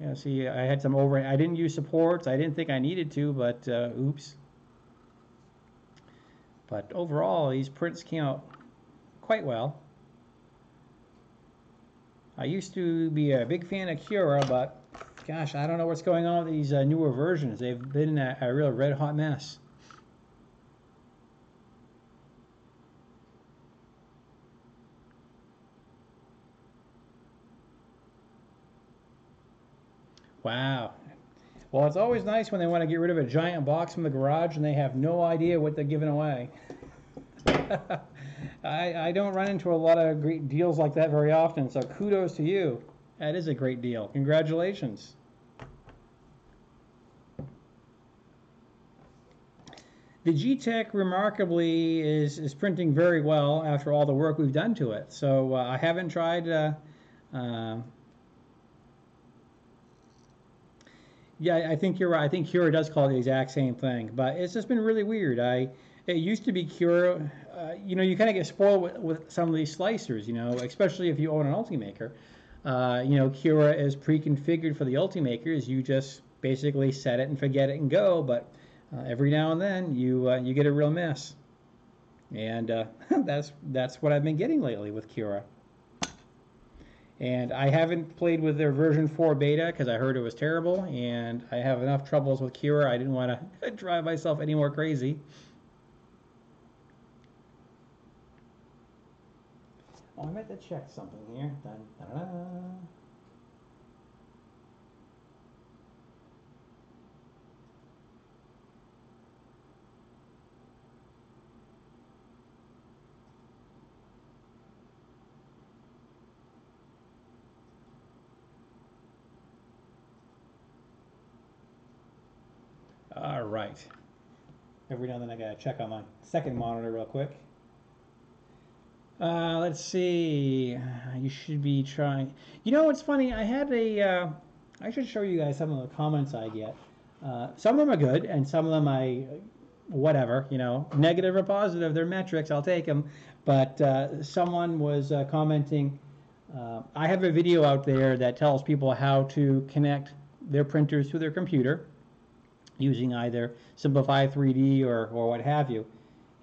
Yeah, see, I had some I didn't use supports. I didn't think I needed to, but oops. But overall, these prints came out quite well. I used to be a big fan of Cura, but gosh, I don't know what's going on with these newer versions. They've been a real red-hot mess. Wow. Well, it's always nice when they want to get rid of a giant box from the garage and they have no idea what they're giving away. I don't run into a lot of great deals like that very often, so kudos to you. That is a great deal. Congratulations. the G-Tech remarkably is printing very well after all the work we've done to it. So I haven't tried. Yeah, I think you're right. I think Cura does call it the exact same thing, but it's just been really weird. It used to be Cura. You know, you kind of get spoiled with some of these slicers. You know, especially if you own an Ultimaker. You know, Cura is pre-configured for the Ultimakers. You just basically set it and forget it and go. But every now and then you get a real mess, and that's what I've been getting lately with Cura. And I haven't played with their version 4 beta because I heard it was terrible, and I have enough troubles with Cura. I didn't want to drive myself any more crazy. Oh, I meant to check something here. Dun, dun, dun. All right. Every now and then I gotta check on my second monitor real quick. Let's see. You should be trying. You know, it's funny. I had a. I should show you guys some of the comments I get. Some of them are good, and some of them whatever. You know, negative or positive, they're metrics. I'll take them. But someone was commenting. I have a video out there that tells people how to connect their printers to their computer using either Simplify 3D or what have you.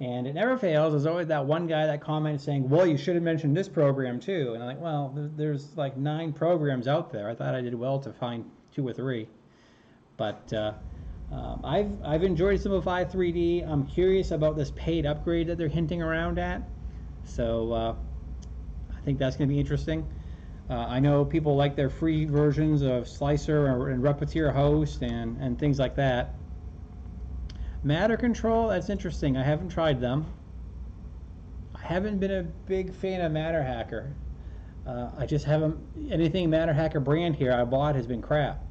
And it never fails. There's always that one guy that comments saying, well, you should have mentioned this program too. And I'm like, well, there's like 9 programs out there. I thought I did well to find 2 or 3. But I've enjoyed Simplify 3D. I'm curious about this paid upgrade that they're hinting around at. So I think that's going to be interesting. I know people like their free versions of Slicer and Repetier Host and things like that. Matter Control, that's interesting. I haven't tried them. I haven't been a big fan of Matter Hacker. I just haven't, anything Matter Hacker brand here I bought has been crap.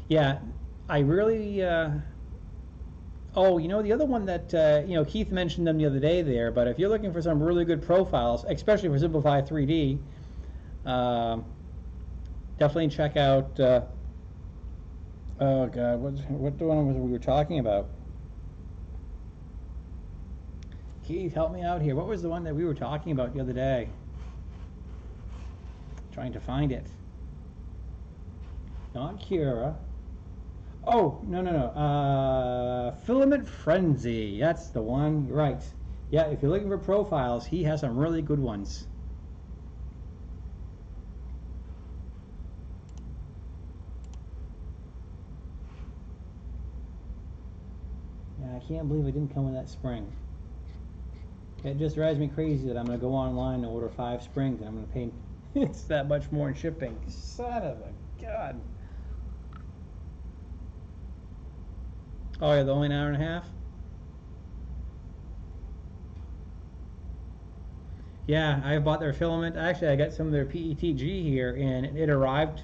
Yeah, I really, oh, you know, the other one that, you know, Keith mentioned them the other day there, but if you're looking for some really good profiles, especially for Simplify 3D, definitely check out, oh God, what the one was we were talking about? Keith, help me out here. What was the one that we were talking about the other day? Trying to find it. Not Cura. Oh, no. Filament Frenzy. That's the one. Right. Yeah, if you're looking for profiles, he has some really good ones. Yeah, I can't believe it didn't come with that spring. It just drives me crazy that I'm going to go online and order 5 springs and I'm going to pay it's that much more in shipping. Son of a God. Oh, yeah, the only an hour and a half? Yeah, I bought their filament. Actually, I got some of their PETG here, and it arrived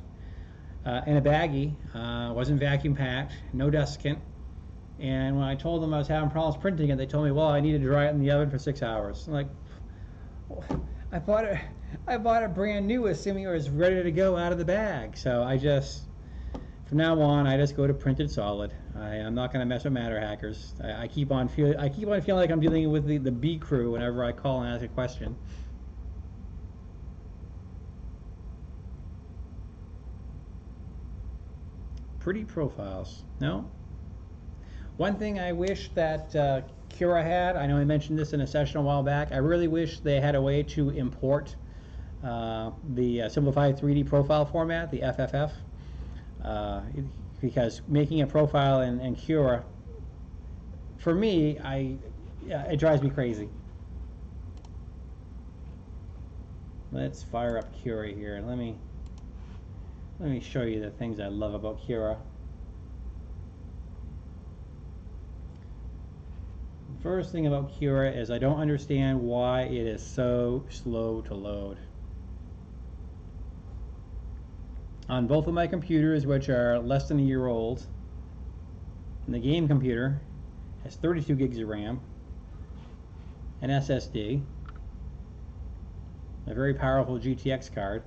in a baggie. Wasn't vacuum packed, no desiccant. And when I told them I was having problems printing it, they told me, well, I need to dry it in the oven for 6 hours. I'm like, I bought it brand new, assuming it was ready to go out of the bag. So I just, from now on, I just go to printed solid. I'm not going to mess with Matter Hackers. I keep on feeling like I'm dealing with the B crew whenever I call and ask a question. Pretty profiles, no? One thing I wish that Cura had, I know I mentioned this in a session a while back, I really wish they had a way to import the Simplified 3D profile format, the FFF, because making a profile in Cura, for me, it drives me crazy. Let's fire up Cura here, and let me show you the things I love about Cura. First thing about Cura is I don't understand why it is so slow to load. on both of my computers, which are less than a year old. And the game computer has 32 gigs of RAM, an SSD, a very powerful GTX card,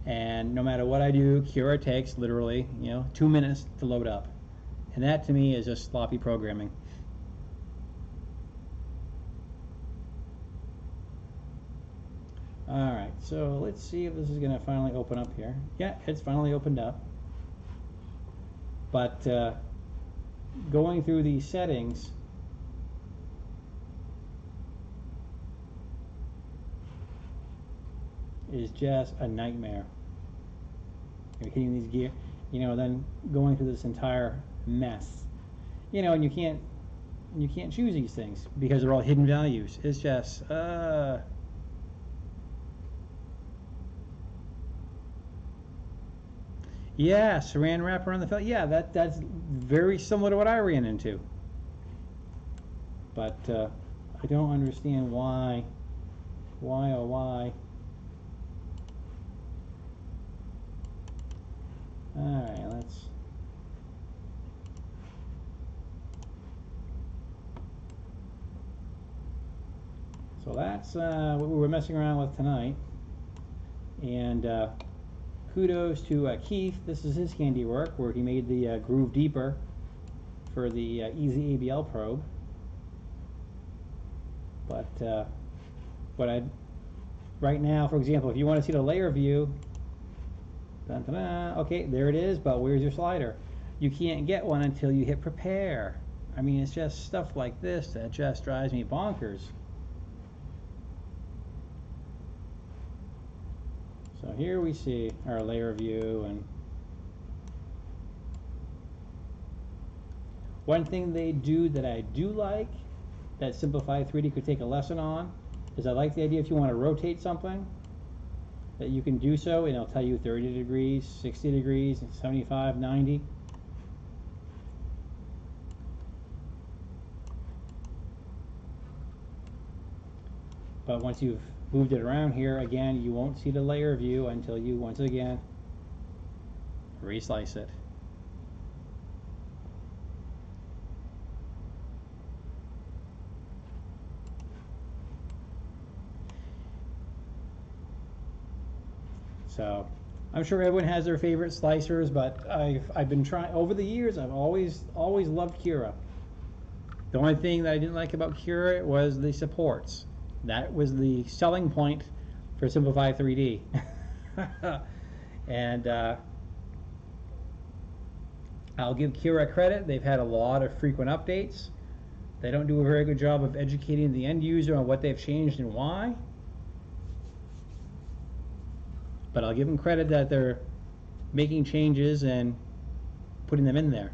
and no matter what I do, Cura takes literally, 2 minutes to load up. And that to me is just sloppy programming. Alright, so let's see if this is going to finally open up here. Yeah, it's finally opened up. But going through these settings, is just a nightmare. You're hitting these gear, then going through this entire mess. And you can't choose these things because they're all hidden values. It's just yeah, saran wrap around the felt. Yeah, that's very similar to what I ran into. But I don't understand why oh why. Alright, let's... So that's what we were messing around with tonight. And kudos to Keith. This is his handiwork, where he made the groove deeper for the EZABL probe. But right now, for example, if you want to see the layer view, dun, dun, dun, okay, there it is, but where's your slider? You can't get one until you hit prepare. I mean, it's just stuff like this that just drives me bonkers. So here we see our layer view, and one thing they do that I do like, that Simplified 3D could take a lesson on, is I like the idea if you want to rotate something, that you can do so, and it'll tell you 30 degrees, 60 degrees, 75, 90. But once you've moved it around here, again, you won't see the layer view until you, once again, reslice it. So I'm sure everyone has their favorite slicers, but I've been trying over the years. I've always loved Cura. The only thing that I didn't like about Cura was the supports. That was the selling point for Simplified 3D. And I'll give Cura credit. They've had a lot of frequent updates. They don't do a very good job of educating the end user on what they've changed and why. But I'll give them credit that they're making changes and putting them in there.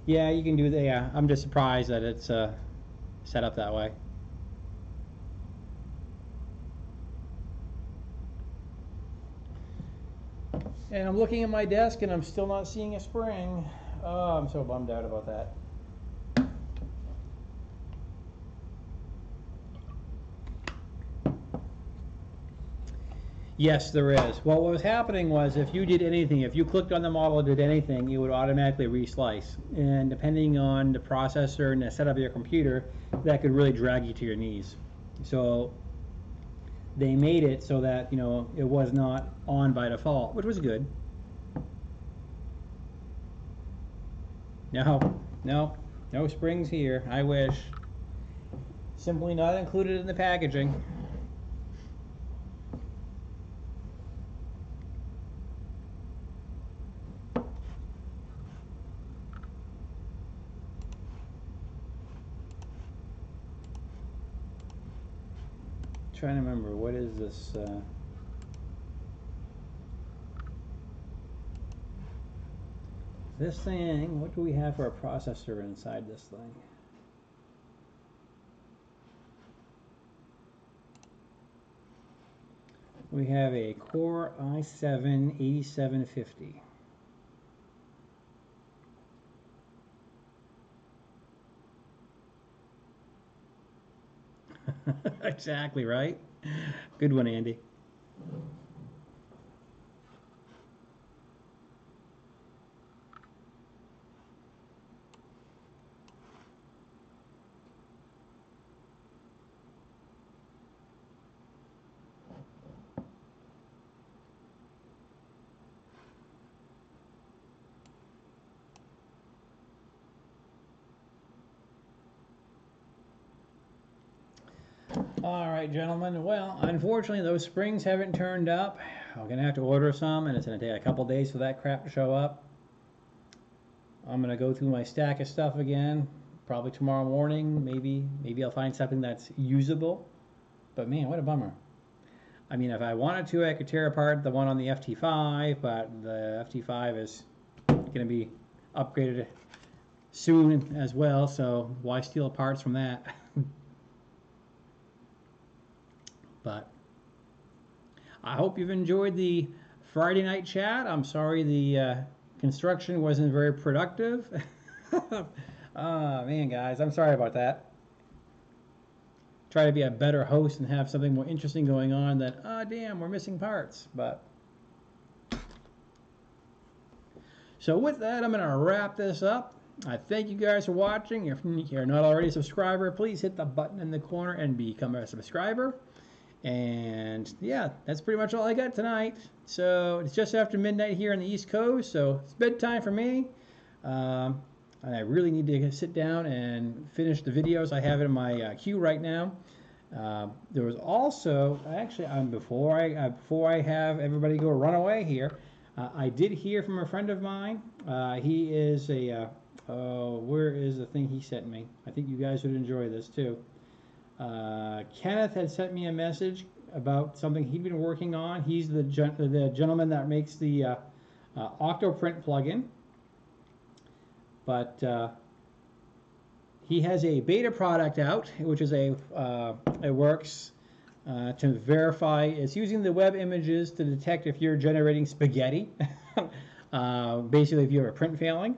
Yeah, you can do that. Yeah, I'm just surprised that it's set up that way. And I'm looking at my desk and I'm still not seeing a spring. Oh, I'm so bummed out about that. Yes, there is. Well, what was happening was if you did anything, if you clicked on the model and did anything, it would automatically reslice. And depending on the processor and the setup of your computer, that could really drag you to your knees. So they made it so that, it was not on by default, which was good. No springs here. I wish. Simply not included in the packaging. Trying to remember, what is this? This thing, what do we have for a processor inside this thing? We have a Core i7-8750. Exactly right. Good one, Andy. All right, gentlemen. Well, unfortunately, those springs haven't turned up. I'm gonna have to order some, and it's gonna take a couple days for that crap to show up. I'm gonna go through my stack of stuff again, probably tomorrow morning. Maybe I'll find something that's usable. But man, what a bummer. I mean, if I wanted to, I could tear apart the one on the FT5, but the FT5 is gonna be upgraded soon as well. So why steal parts from that? But I hope you've enjoyed the Friday night chat. I'm sorry the construction wasn't very productive. Oh man, guys, I'm sorry about that. Try to be a better host and have something more interesting going on than, oh damn, we're missing parts. But so with that, I'm going to wrap this up. I thank you guys for watching. If you're not already a subscriber, please hit the button in the corner and become a subscriber. And yeah, that's pretty much all I got tonight. So it's just after midnight here on the East Coast, so it's bedtime for me. And I really need to sit down and finish the videos I have in my queue right now. There was also, actually, before I have everybody go run away here, I did hear from a friend of mine. He is a, where is the thing he sent me? I think you guys would enjoy this too. Kenneth had sent me a message about something he'd been working on. He's the gentleman that makes the Octoprint plugin. But he has a beta product out, which is it works to verify. It's using the web images to detect if you're generating spaghetti. Basically, if you have a print failing.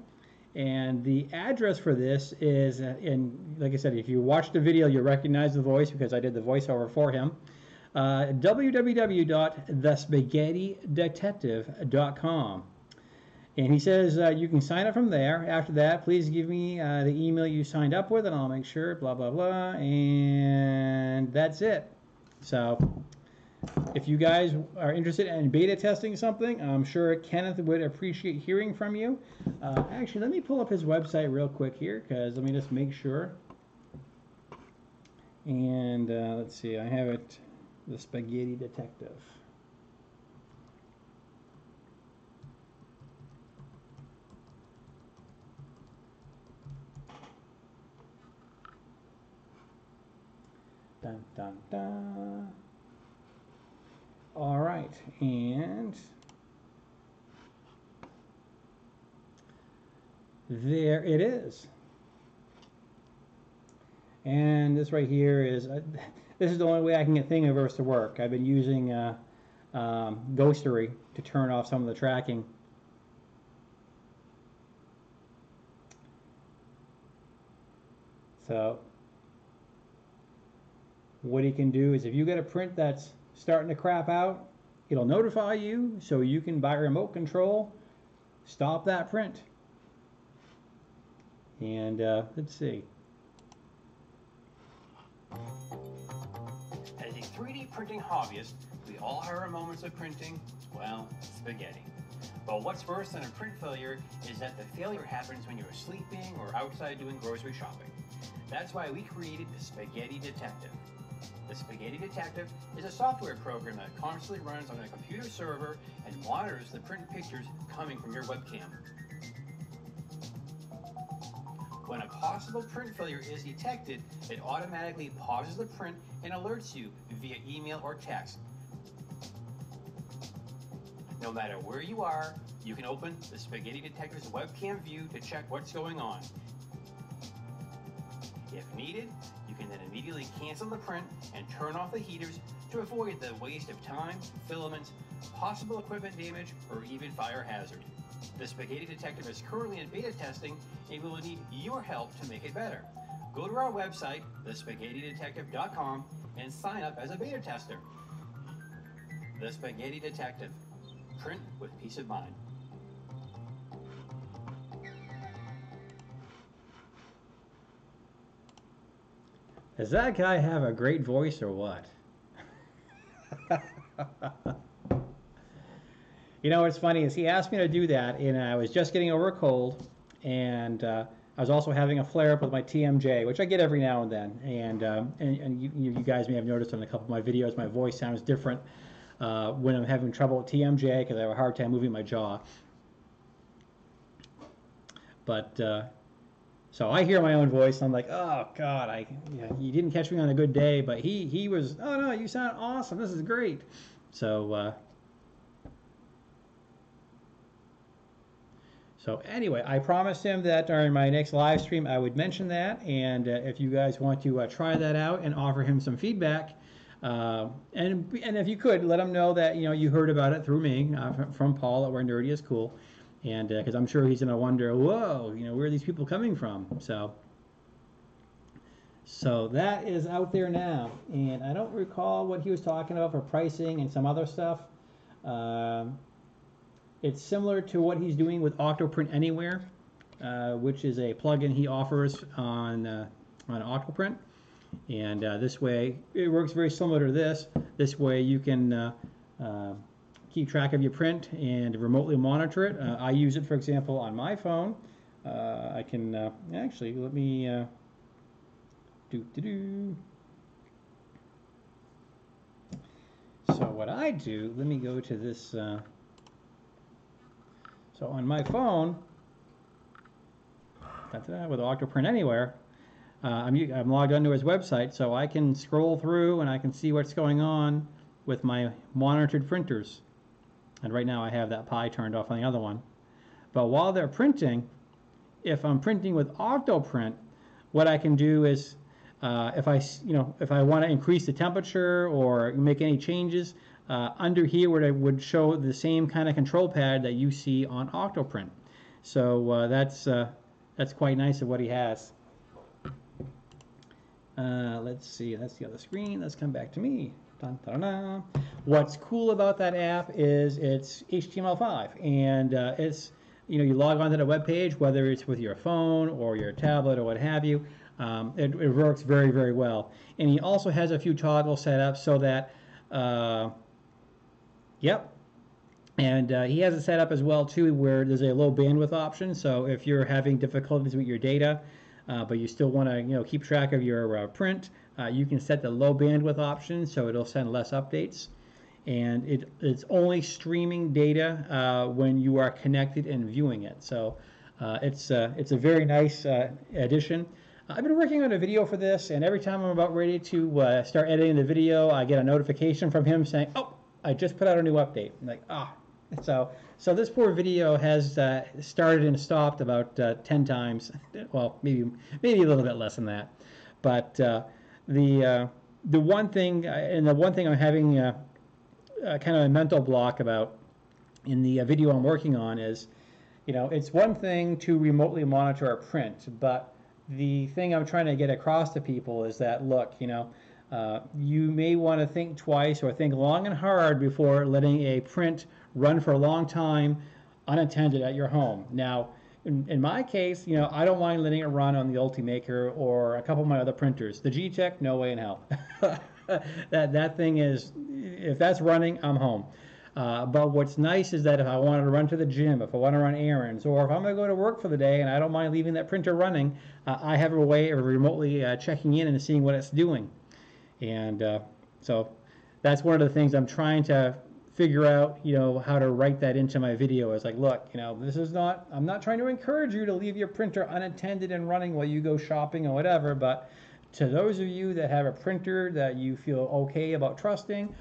And the address for this is, like I said, if you watch the video, you'll recognize the voice because I did the voiceover for him. www.thespaghettidetective.com. And he says you can sign up from there. After that, please give me the email you signed up with, and I'll make sure, blah, blah, blah. And that's it. So if you guys are interested in beta testing something, I'm sure Kenneth would appreciate hearing from you. Actually, let me pull up his website real quick here, because let me just make sure. And let's see, I have it, the Spaghetti Detective. Dun, dun, dun. All right, and there it is. And this right here is, this is the only way I can get Thingiverse to work. I've been using Ghostery to turn off some of the tracking. So what he can do is, if you get a print that's starting to crap out, it'll notify you so you can, by remote control, stop that print. And let's see. As a 3D printing hobbyist, we all have our moments of printing, well, spaghetti. But what's worse than a print failure is that the failure happens when you're sleeping or outside doing grocery shopping. That's why we created the Spaghetti Detective. The Spaghetti Detective is a software program that constantly runs on a computer server and monitors the print pictures coming from your webcam. When a possible print failure is detected, it automatically pauses the print and alerts you via email or text. No matter where you are, you can open the Spaghetti Detective's webcam view to check what's going on. If needed, you can then immediately cancel the print and turn off the heaters to avoid the waste of time, filaments, possible equipment damage, or even fire hazard. The Spaghetti Detective is currently in beta testing, and we will need your help to make it better. Go to our website, thespaghettidetective.com, and sign up as a beta tester. The Spaghetti Detective. Print with peace of mind. Does that guy have a great voice or what? You know what's funny is he asked me to do that, and I was just getting over a cold, and I was also having a flare-up with my TMJ, which I get every now and then. And you guys may have noticed on a couple of my videos, my voice sounds different when I'm having trouble with TMJ because I have a hard time moving my jaw. But so I hear my own voice, and I'm like, oh God, you didn't catch me on a good day, but he was, oh no, you sound awesome, this is great. So anyway, I promised him that during my next live stream I would mention that, and if you guys want to try that out and offer him some feedback, and if you could let him know that you heard about it through me from Paul at Where Nerdy is Cool, and because I'm sure he's gonna wonder, whoa, where are these people coming from? So that is out there now, and I don't recall what he was talking about for pricing and some other stuff. It's similar to what he's doing with Octoprint Anywhere, which is a plugin he offers on Octoprint. And this way, it works very similar to this. This way you can keep track of your print and remotely monitor it. I use it, for example, on my phone. I can, actually, let me, So what I do, let me go to this, so on my phone, with Octoprint Anywhere, I'm logged onto his website, so I can scroll through and I can see what's going on with my monitored printers. And right now I have that Pi turned off on the other one. But while they're printing, if I'm printing with Octoprint, what I can do is, if I want to increase the temperature or make any changes, under here would show the same kind of control pad that you see on Octoprint. So that's quite nice of what he has. Let's see, that's the other screen. Let's come back to me. Dun, dun, dun. What's cool about that app is it's HTML5, and it's you log onto the web page, whether it's with your phone or your tablet or what have you. It works very, very well. And he also has a few toggles set up so that yep. And he has it set up as well too where there's a low bandwidth option. So if you're having difficulties with your data, but you still want to keep track of your print, you can set the low bandwidth option so it'll send less updates. And it's only streaming data when you are connected and viewing it. So it's a very nice addition. I've been working on a video for this, and every time I'm about ready to start editing the video, I get a notification from him saying, "Oh, I just put out a new update." I'm like, ah. So this poor video has started and stopped about 10 times. Well, maybe a little bit less than that. But the one thing, and the one thing I'm having kind of a mental block about in the video I'm working on is, it's one thing to remotely monitor a print, but the thing I'm trying to get across to people is that, look, you may want to think twice or think long and hard before letting a print run for a long time unattended at your home. Now, in my case, I don't mind letting it run on the Ultimaker or a couple of my other printers. The G-Tech, no way in hell. that thing is, if that's running, I'm home. But what's nice is that if I want to run to the gym, if I want to run errands, or if I'm going to go to work for the day and I don't mind leaving that printer running, I have a way of remotely checking in and seeing what it's doing. And so that's one of the things I'm trying to figure out, how to write that into my video. It's like, look, this is not, I'm not trying to encourage you to leave your printer unattended and running while you go shopping or whatever, but to those of you that have a printer that you feel okay about trusting,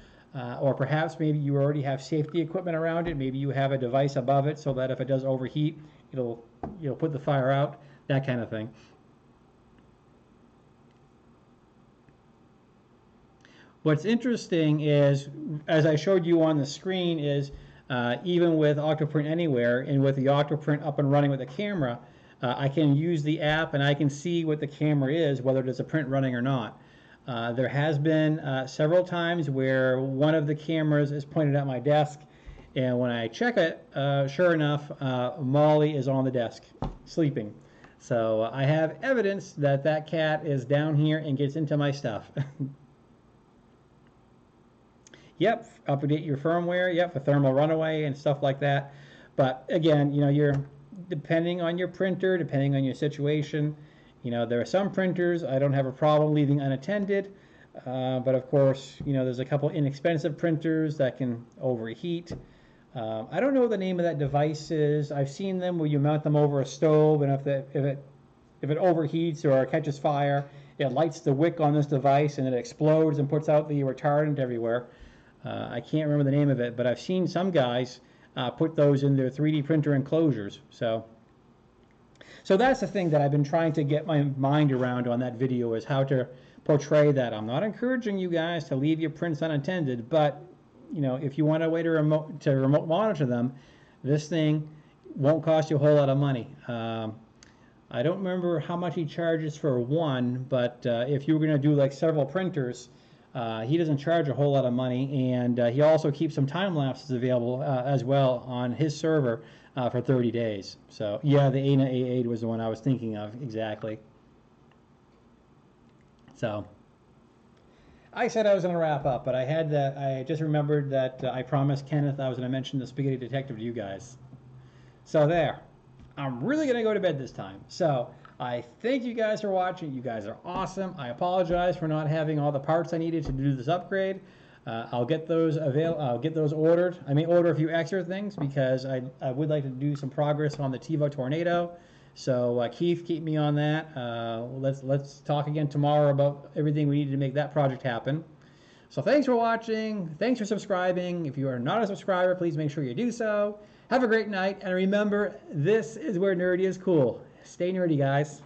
or perhaps maybe you already have safety equipment around it, maybe you have a device above it so that if it does overheat, it'll put the fire out, that kind of thing. What's interesting is, as I showed you on the screen, is even with Octoprint Anywhere and with the Octoprint up and running with the camera, I can use the app and I can see what the camera is, whether there's a print running or not. There has been several times where one of the cameras is pointed at my desk, and when I check it, sure enough, Molly is on the desk, sleeping. So I have evidence that that cat is down here and gets into my stuff. Yep, update your firmware, yep, for thermal runaway and stuff like that. But again, you know, you're depending on your printer, depending on your situation. You know, there are some printers I don't have a problem leaving unattended, but of course, you know, there's a couple inexpensive printers that can overheat. I don't know what the name of that device is. I've seen them where you mount them over a stove, and if it overheats or catches fire, it lights the wick on this device and it explodes and puts out the retardant everywhere. I can't remember the name of it, but I've seen some guys put those in their 3D printer enclosures. So that's the thing that I've been trying to get my mind around on that video, is how to portray that. I'm not encouraging you guys to leave your prints unattended, but you know, if you want a way to remote monitor them, this thing won't cost you a whole lot of money. I don't remember how much he charges for one, but if you were going to do like several printers, he doesn't charge a whole lot of money, and he also keeps some time lapses available as well on his server for 30 days. So yeah, the ANA A8 was the one I was thinking of exactly. So I said I was going to wrap up, but I just remembered that I promised Kenneth I was going to mention the Spaghetti Detective to you guys. So there. I'm really going to go to bed this time. So I thank you guys for watching. You guys are awesome. I apologize for not having all the parts I needed to do this upgrade. I'll get those ordered. I may order a few extra things because I would like to do some progress on the TiVo Tornado. So Keith, keep me on that. Let's talk again tomorrow about everything we need to make that project happen. So thanks for watching. Thanks for subscribing. If you are not a subscriber, please make sure you do so. Have a great night, and remember, this is where nerdy is cool. Stay nerdy, guys.